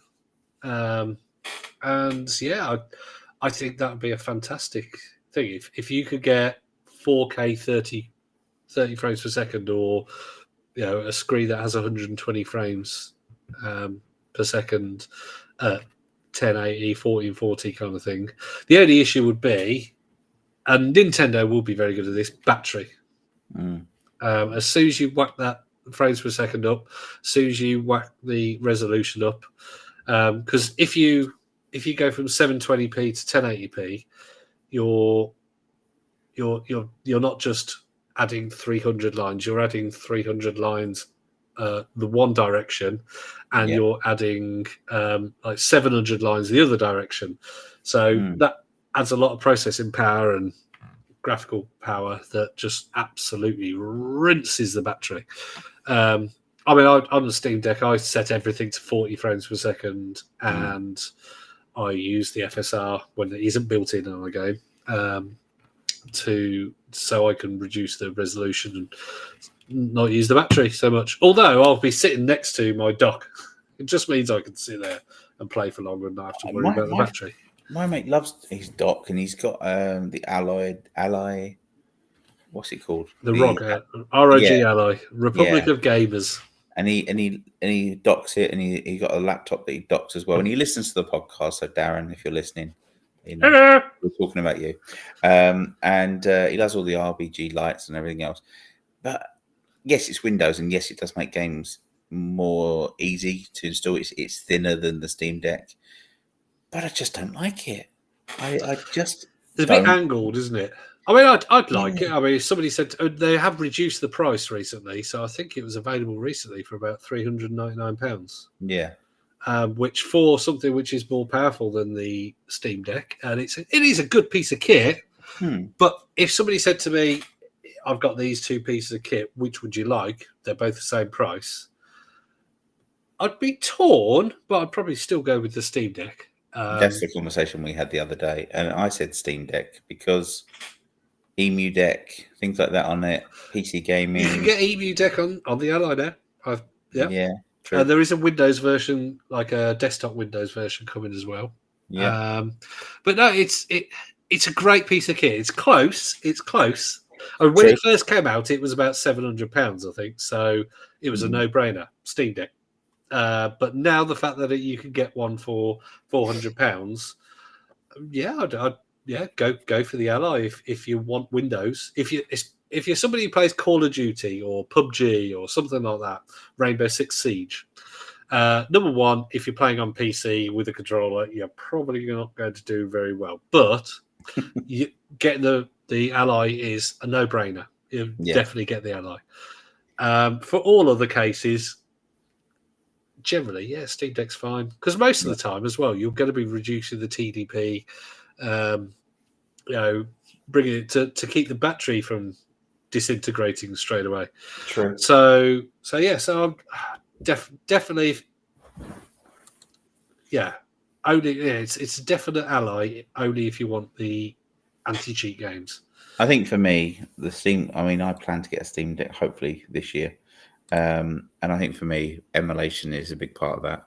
And yeah, I think that would be a fantastic thing if you could get 4K 30 frames per second, or a screen that has 120 frames per second, 1080, 1440 kind of thing. The only issue would be, and Nintendo will be very good at this, battery. As soon as you whack that frames per second up, as soon as you whack the resolution up, because if you go from 720p to 1080p, you're not just adding 300 lines, you're adding 300 lines the one direction, and you're adding like 700 lines the other direction. So that adds a lot of processing power and graphical power that just absolutely rinses the battery. I mean, on the Steam Deck, I set everything to 40 frames per second, and I use the FSR when it isn't built in on a game, so I can reduce the resolution and not use the battery so much. Although I'll be sitting next to my dock, it just means I can sit there and play for longer and not have to worry about the battery. My mate loves his dock, and he's got the Ally. What's it called? The ROG Ally, Republic of Gamers. And he docks it, and he got a laptop that he docks as well. And he listens to the podcast. So Darren, if you're listening, hello, we're talking about you. And he does all the RGB lights and everything else. But yes, it's Windows, and yes, it does make games more easy to install. It's thinner than the Steam Deck, but I just don't like it. I just it's a bit angled, isn't it? I mean, I'd like it. I mean, somebody said they have reduced the price recently, so I think it was available recently for about £399. Yeah. Which for something which is more powerful than the Steam Deck, and it is a good piece of kit. But if somebody said to me, "I've got these 2 pieces of kit, which would you like?" They're both the same price. I'd be torn, but I'd probably still go with the Steam Deck. That's the conversation we had the other day, and I said Steam Deck because Emu Deck, things like that on it, PC gaming. You can get Emu Deck on the Ally now. Yeah, true. There is a Windows version, like a desktop Windows version, coming as well. Yeah. But no, it's a great piece of kit. It's close. And when it first came out, it was about £700, I think. So it was a no-brainer. Steam Deck. But now the fact that you can get one for £400, go for the Ally if you want Windows. If you're somebody who plays Call of Duty or PUBG or something like that, Rainbow Six Siege. Number one, if you're playing on PC with a controller, you're probably not going to do very well. But getting the Ally is a no-brainer. You definitely get the Ally. For all other cases, generally, Steam Deck's fine. Because most of the time as well, you're going to be reducing the TDP, bringing it to keep the battery from disintegrating straight away. True. So I'm definitely, only it's a definite ally only if you want the anti-cheat games. I think for me, the Steam. I mean, I plan to get a Steam Deck hopefully this year, and I think for me, emulation is a big part of that.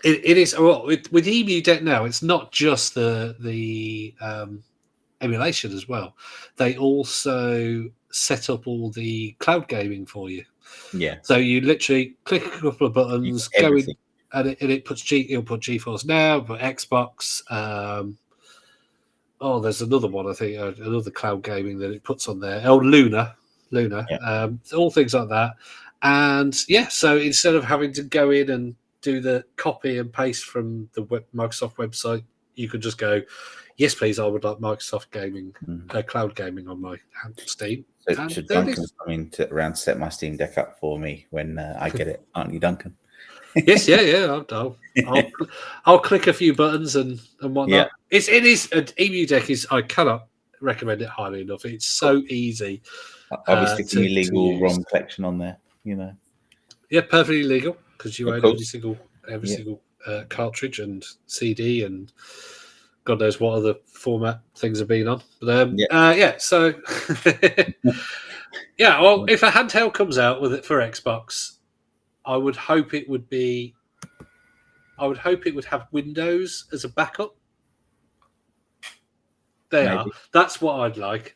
It is with Emu Deck now. It's not just the emulation as well. They also set up all the cloud gaming for you. Yeah. So you literally click a couple of buttons, go in, and it puts it'll put GeForce Now, but Xbox. There's another one, I think, another cloud gaming that it puts on there. Oh, Luna, all things like that. And so instead of having to go in and do the copy and paste from the Microsoft website, you could just go, yes, please, I would like Microsoft gaming, cloud gaming on my Steam. So Duncan's coming to around set my Steam Deck up for me when I get it, aren't you, Duncan? Yes, I'll click a few buttons and whatnot. It is an Emu Deck. I cannot recommend it highly enough. It's so easy. Obviously, legal ROM collection on there, Yeah, perfectly legal because you own every single cartridge and CD and God knows what other format things have been on. But so well, if a handheld comes out with it for Xbox, I would hope it would have Windows as a backup. That's what I'd like.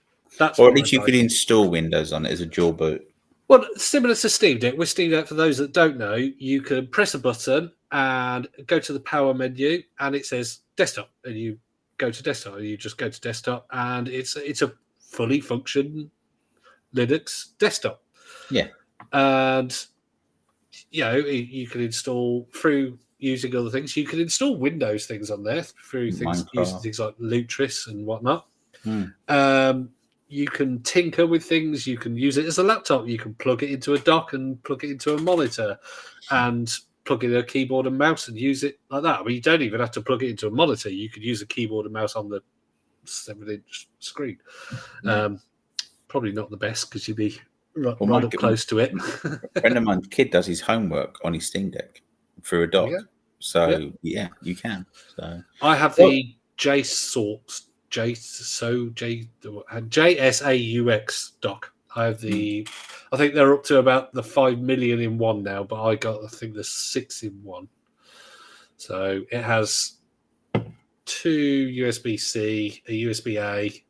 Or at least you could install Windows on it as a dual boot. Well, similar to Steam Deck. With Steam Deck, for those that don't know, you can press a button and go to the power menu, and it says desktop, and you go to desktop, and you just go to desktop, and it's a fully function Linux desktop. Yeah, and you can install through using other things. You can install Windows things on there through things using things like Lutris and whatnot. You can tinker with things. You can use it as a laptop. You can plug it into a dock and plug it into a monitor and plug in a keyboard and mouse and use it like that. I mean, you don't even have to plug it into a monitor. You could use a keyboard and mouse on the 7-inch screen. Probably not the best because you'd be right up close to it. A friend of mine's kid does his homework on his Steam Deck through a dock. So, you can. So I have the JSaux dock. I have I think they're up to about the 5 million in one now, but I think the 6 in one. So it has 2 USB-C, a USB-A.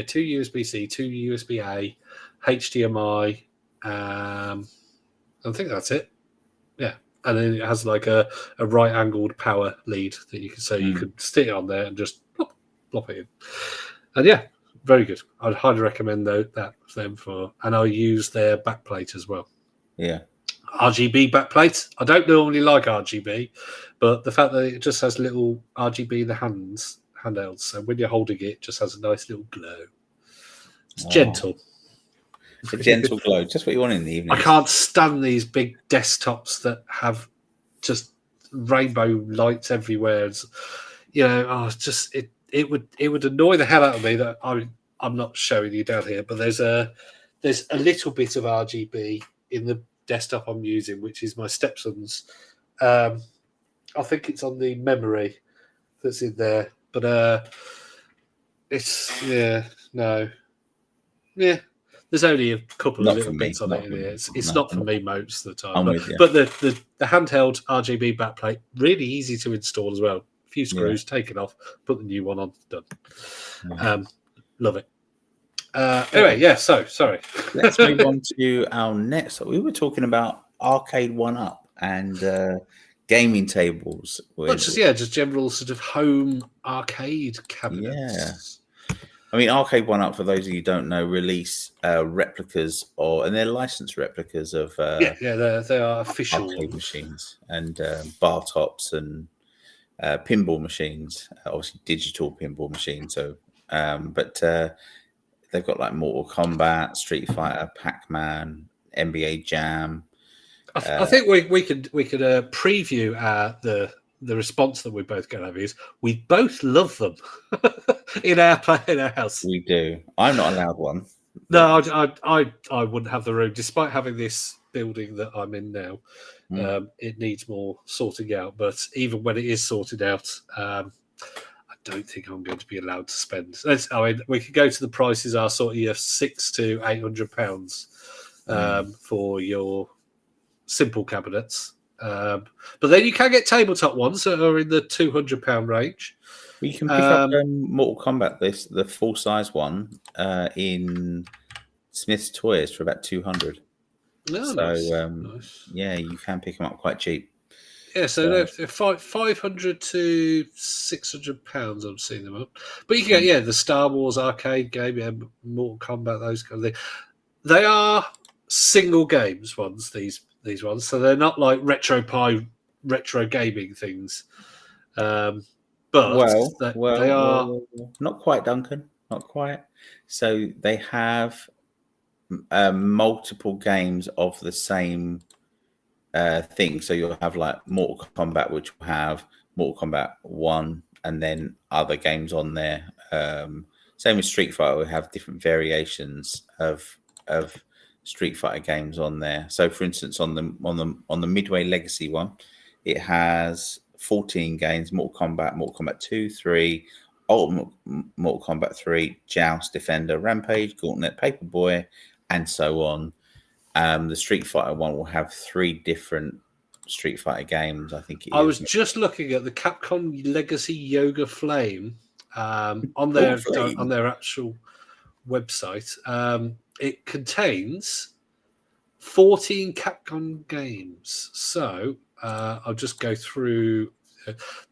Two USB-C, 2 USB-A, HDMI. I think that's it. Yeah. And then it has like a right-angled power lead that you can you could stick it on there and just plop it in. And very good. I'd highly recommend that for them and I use their backplate as well. Yeah. RGB backplate. I don't normally like RGB, but the fact that it just has little RGB in the handhelds, so when you're holding it, it just has a nice little glow. It's gentle. It's a gentle glow, just what you want in the evening. I can't stand these big desktops that have just rainbow lights everywhere. It would annoy the hell out of me that I'm not showing you down here, but there's a little bit of RGB in the desktop I'm using, which is my stepson's. I think it's on the memory that's in there, but there's only a couple of little bits on it. It's not for me most of the time. But the handheld RGB backplate, really easy to install as well. few screws, take it off, put the new one on, done. Love it. Anyway, yeah. So sorry. Let's move on to our next. We were talking about Arcade 1-Up and gaming tables. Just general sort of home arcade cabinets. Yeah. I mean, Arcade 1-Up, for those of you who don't know, release replicas and they're licensed replicas of they are official arcade machines and bar tops and pinball machines, obviously digital pinball machines. So, but they've got like Mortal Kombat, Street Fighter, Pac-Man, NBA Jam. I think we could preview the response that we're both going to have is we both love them in our house. We do. I'm not allowed one. No, I wouldn't have the room, despite having this building that I'm in now. It needs more sorting out, but even when it is sorted out, I don't think I'm going to be allowed to spend. We could go to the prices are sort of £600 to £800 for your simple cabinets. But then you can get tabletop ones that are in the £200 range. You can pick up Mortal Kombat, the full size one, in Smith's Toys for about £200. Oh, so nice. Yeah, you can pick them up quite cheap. Yeah, so they're £500 to £600. I'm seeing them up, but you can get the Star Wars arcade game, Mortal Kombat, those kind of things. They are single games ones. These ones, so they're not like retro gaming things. But they are not quite, Duncan. Not quite. So they have multiple games of the same thing. So you'll have like Mortal Kombat, which will have Mortal Kombat 1 and then other games on there. Same with Street Fighter, we have different variations of Street Fighter games on there. So for instance, on the Midway Legacy one, it has 14 games: Mortal Kombat 2, 3, Ultimate Mortal Kombat 3, Joust, Defender, Rampage, Gauntlet, Paperboy, and so on. The Street Fighter one will have 3 different Street Fighter games, I think. I was just looking at the Capcom Legacy Yoga Flame on their actual website. It contains 14 Capcom games. So I'll just go through.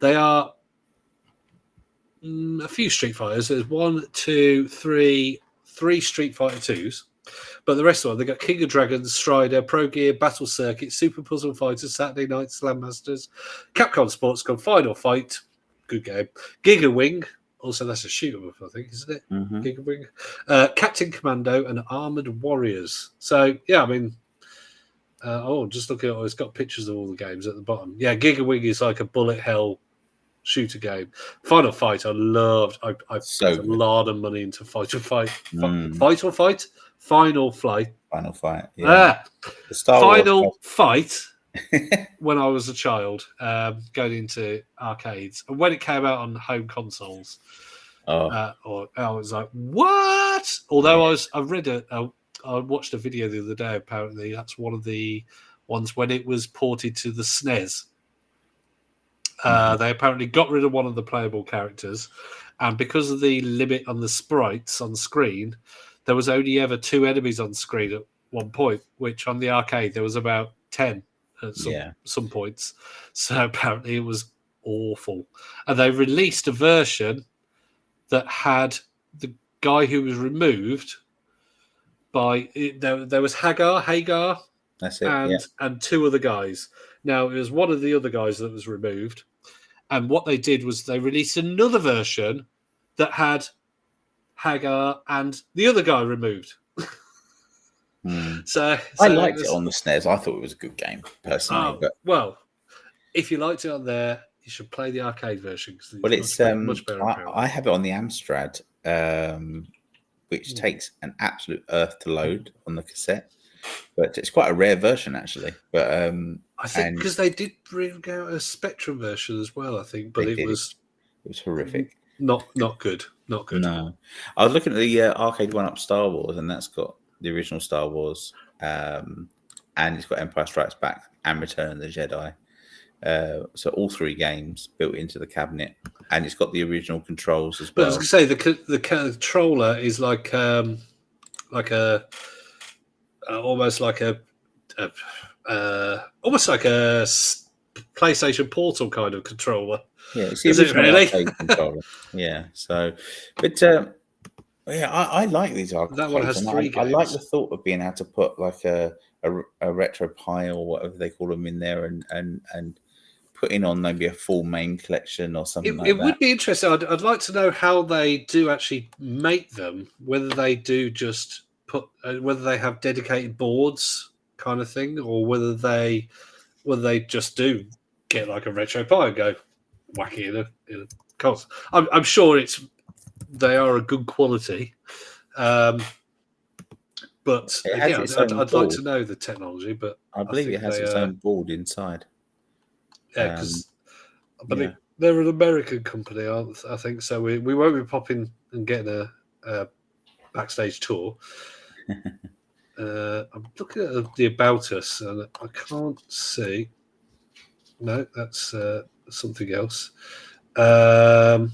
They are a few Street Fighters. There's 3 Street Fighter 2s. But the rest of them, they've got King of Dragons, Strider, Pro Gear, Battle Circuit, Super Puzzle Fighters, Saturday Night Slam Masters, Capcom Sports Gun, Final Fight, good game, Giga Wing, also that's a shoot 'em up, I think, isn't it? Mm-hmm. Giga Wing, Captain Commando, and Armored Warriors. So, yeah, I mean, just looking at it's got pictures of all the games at the bottom. Yeah, Giga Wing is like a bullet hell shooter game. Final Fight, I loved. I put a lot of money into Final Fight. Yeah. Final Fight when I was a child, going into arcades. And when it came out on home consoles, I was like, what? Although I watched a video the other day, apparently that's one of the ones when it was ported to the SNES. They apparently got rid of one of the playable characters, and because of the limit on the sprites on screen, there was only ever 2 enemies on screen at one point, which on the arcade there was about 10 at some points. So apparently it was awful. And they released a version that had the guy who was removed by... There was Hagar, that's it, and 2 other guys. Now, it was one of the other guys that was removed. And what they did was they released another version that had Hagar and the other guy removed. So I liked it on the SNES. I thought it was a good game, personally. Well, if you liked it on there, you should play the arcade version. It's much better. I have it on the Amstrad, which takes an absolute earth to load on the cassette. But it's quite a rare version, actually. But I think because they did bring out a Spectrum version as well, I think, but it was horrific. Not good. Not good. No. I was looking at the Arcade 1-Up Star Wars, and that's got the original Star Wars, and it's got Empire Strikes Back and Return of the Jedi. So all 3 games built into the cabinet, and it's got the original controls as But I well. was going to say the controller is like a almost like a almost like a PlayStation Portal kind of controller. Yeah, it's the Is it original really? arcade controller. Yeah, so, but yeah, I like these arcades. That one has and 3 I like games. the thought of being able to put like a retro pie or whatever they call them in there, and putting on maybe a full main collection or something like It that. would be interesting. I'd like to know how they do actually make them. Whether they do just put, whether they have dedicated boards kind of thing, or whether they just do get like a retro pie and go whack it in a console. I'm sure they are a good quality, but It has yeah, its own I'd like board. to know the technology. But I I believe it think has they its own board inside. yeah, because Yeah. they're an American company, aren't I think so. We won't be popping and getting a backstage tour. I'm looking at the About Us, and I can't see. No, that's something else. Oh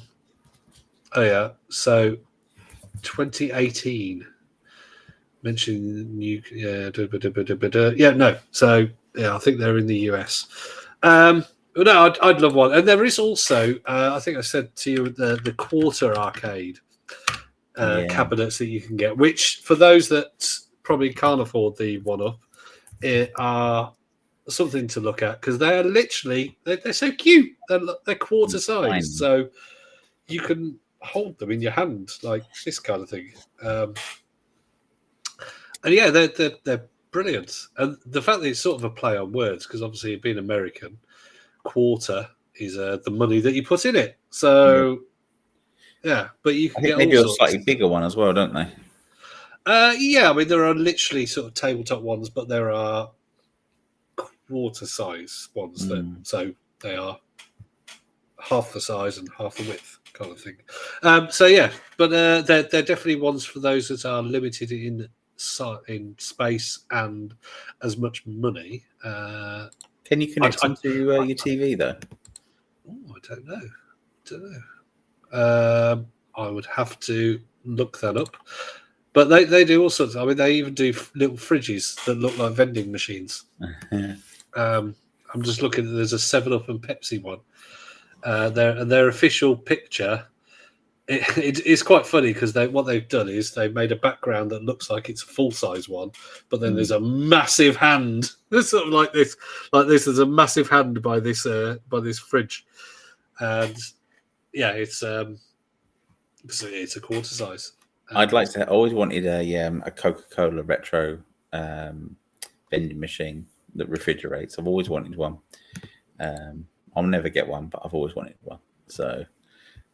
yeah, so 2018 mentioned new. Yeah, no. So yeah, I think they're in the US. But no, I'd love one. And there is also, I think I said to you, the quarter arcade cabinets that you can get, which for those that probably can't afford the one up, are something to look at because they are literally they're so cute. They're quarter size, so you can hold them in your hand like this kind of thing. And yeah, they're brilliant. And the fact that it's sort of a play on words, because obviously being American, quarter is the money that you put in it. So yeah, but you I can think get they all do a sorts. slightly bigger one as well, don't they? Yeah, I mean there are literally sort of tabletop ones, but there are quarter size ones that so they are half the size and half the width kind of thing. So yeah, but they're definitely ones for those that are limited in space and as much money. Can you connect them to your TV though? I don't know. I would have to look that up. But they do all sorts. I mean, they even do little fridges that look like vending machines. I'm just looking. There's a 7-Up and Pepsi one. Their official picture. It's quite funny because what they've done is they've made a background that looks like it's a full size one, but then there's a massive hand. It's sort of like this. There's a massive hand by this fridge, and yeah, it's a quarter size. I'd like to. I always wanted a Coca-Cola retro vending machine that refrigerates. I've always wanted one. I'll never get one, but I've always wanted one. So,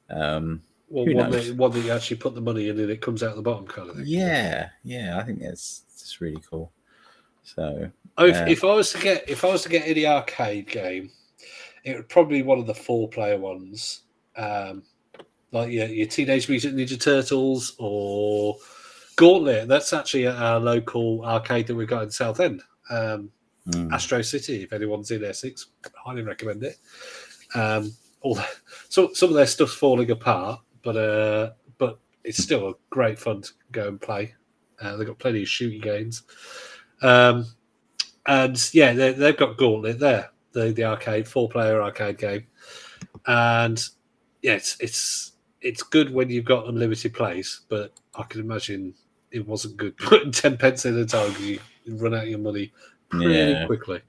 one that you actually put the money in and it comes out the bottom kind of thing. Yeah, I think it's really cool. So, if I was to get any arcade game, it would probably be one of the 4-player ones, like your Teenage Mutant Ninja Turtles or Gauntlet. That's actually at our local arcade that we've got in Southend. Astro City, if anyone's in Essex, highly recommend it. Some of their stuff's falling apart, but it's still a great fun to go and play. They've got plenty of shooting games, and yeah, they've got Gauntlet there, the arcade 4-player arcade game, and yeah, it's good when you've got unlimited plays, but I can imagine it wasn't good putting 10 pence in a time because you run out of your money pretty quickly.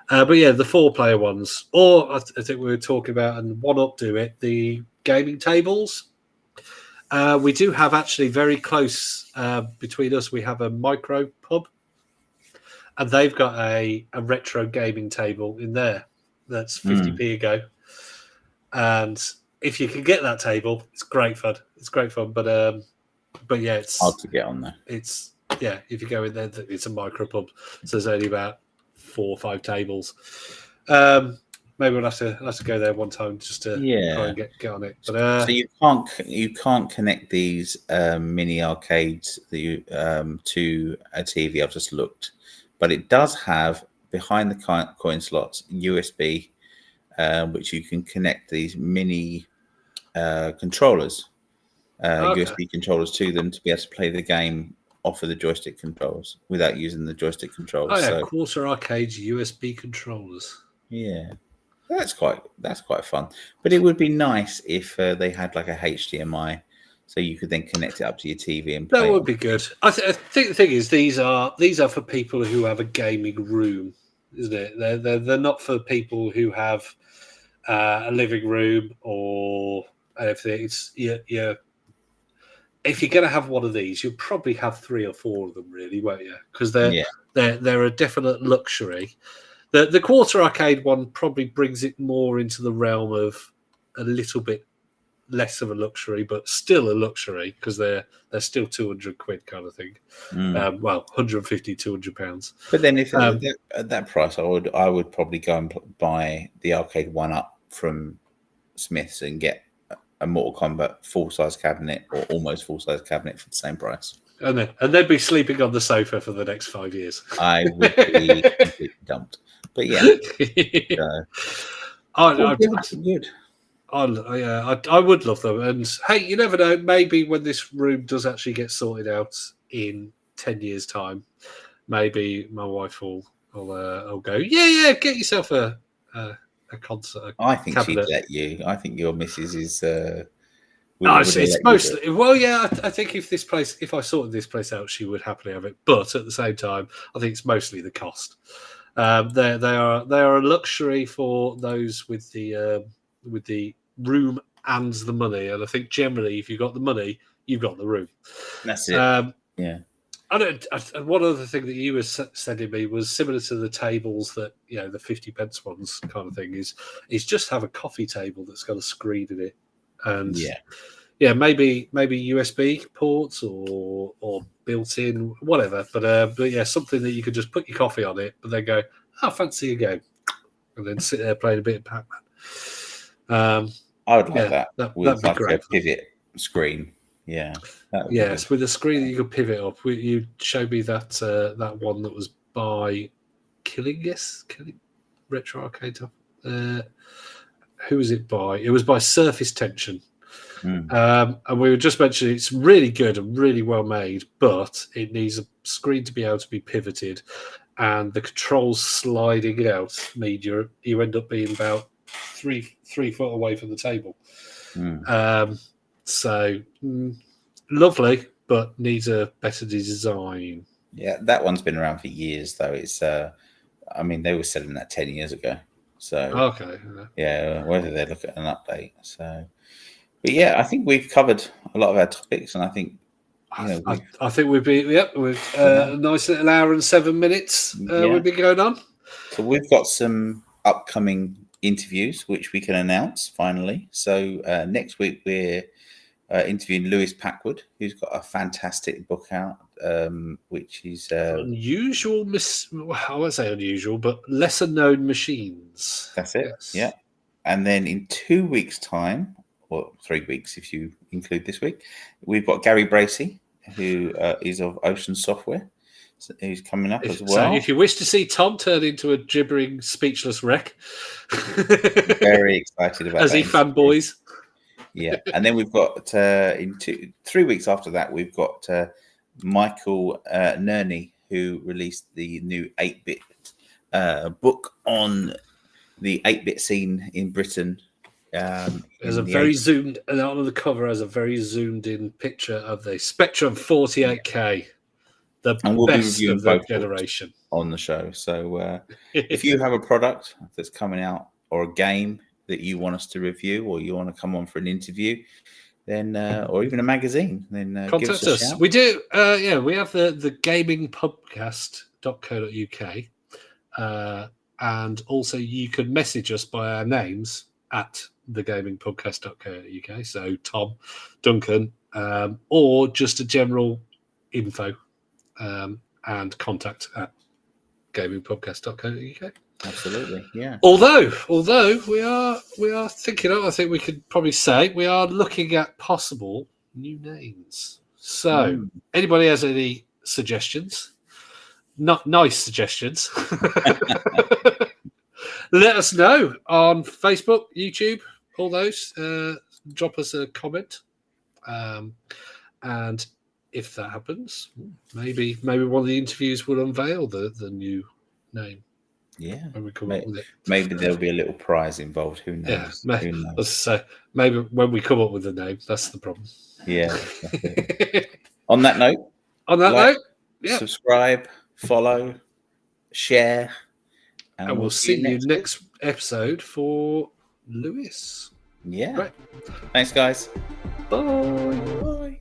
But yeah, the 4-player ones, or I think we were talking about, and 1-Up do it, the gaming tables. We do have actually very close between us. We have a micro pub, and they've got a retro gaming table in there that's 50p a go. And if you can get that table, it's great fun. But yeah, it's hard to get on there. It's if you go in there, it's a micro pub, so there's only about 4 or 5 tables. Maybe we'll have to go there one time just to try and get on it. But so you can't connect these mini arcades that you to a TV. I've just looked, but it does have behind the coin slots USB which you can connect these mini controllers, USB controllers to them to be able to play the game off of the joystick controls without using the joystick controls. Oh yeah, Quarter Arcade's USB controllers. Yeah, that's quite fun. But it would be nice if they had like a HDMI, so you could then connect it up to your TV and play. That would be good. I think the thing is these are for people who have a gaming room, isn't it? They're not for people who have a living room or anything. It's yeah. If you're going to have one of these, you'll probably have 3 or 4 of them, really, won't you? Because they're a definite luxury. The Quarter Arcade one probably brings it more into the realm of a little bit less of a luxury, but still a luxury because they're still £200 kind of thing. Well, 150, £200. But then if at that price, I would probably go and buy the arcade one up from Smith's and get a Mortal Kombat full-size cabinet or almost full-size cabinet for the same price. And they'd be sleeping on the sofa for the next 5 years. I would be completely dumped. But yeah. Good. I would love them. And hey, you never know. Maybe when this room does actually get sorted out in 10 years' time, maybe my wife will go, yeah, get yourself a concert. I think she'd let you. I think your missus is. It's mostly. Well, yeah, I think if I sorted this place out, she would happily have it. But at the same time, I think it's mostly the cost. They are a luxury for those with the room and the money. And I think generally, if you've got the money, you've got the room. That's it. Yeah. One other thing that you were sending me was similar to the tables that the 50p ones kind of thing is just have a coffee table that's got a screen in it, and maybe USB ports or built in whatever, but yeah, something that you could just put your coffee on it, but then go, fancy a game, and then sit there playing a bit of Pac-Man. I would like that. That'd be great. A pivot screen. Yeah. Yes, with a screen that you could pivot up. You showed me that one that was by Killing Retro Arcade. Who was it by? It was by Surface Tension. And we were just mentioning it's really good and really well made, but it needs a screen to be able to be pivoted, and the controls sliding out mean you end up being about 3 foot away from the table. So lovely, but needs a better design. Yeah, that one's been around for years, though. It's, I mean, they were selling that 10 years ago. So okay, yeah, whether they look at an update. So, but yeah, I think we've covered a lot of our topics, and I think I think we've been with a nice little hour and 7 minutes. We've been going on. So we've got some upcoming interviews which we can announce finally. So next week we're interviewing Lewis Packwood, who's got a fantastic book out, which is unusual. I won't say unusual, but lesser known machines. That's it. Yes. Yeah. And then in 2 weeks' time, or 3 weeks if you include this week, we've got Gary Bracey, who is of Ocean Software, who's coming up as well. So if you wish to see Tom turn into a gibbering, speechless wreck, very excited about as he fanboys. Yeah, and then we've got in 3 weeks after that, we've got Michael Nerney, who released the new 8-bit book on the 8-bit scene in Britain. There's a very zoomed, and on the cover has a very zoomed in picture of the Spectrum 48K, the best of the generation on the show. So if you have a product that's coming out or a game that you want us to review, or you want to come on for an interview, then or even a magazine, then contact give us a us. shout. We do. We have the gaming pubcast.co.uk, and also you can message us by our names at thegamingpodcast.co.uk. So Tom, Duncan, or just a general info and contact at gamingpodcast.co.uk. Absolutely, yeah. Although we are thinking of, I think we could probably say we are looking at possible new names. So anybody has any suggestions? Not nice suggestions. let us know on Facebook, YouTube, all those. Drop us a comment. And if that happens, maybe one of the interviews will unveil the new name. Yeah. When we come up with it. Maybe there'll be a little prize involved. Who knows? Yeah, Who knows? Let's say maybe when we come up with the name, that's the problem. Yeah. On that note, subscribe, follow, share, and we'll see you next episode for Lewis. Yeah. Right. Thanks, guys. Bye. Bye.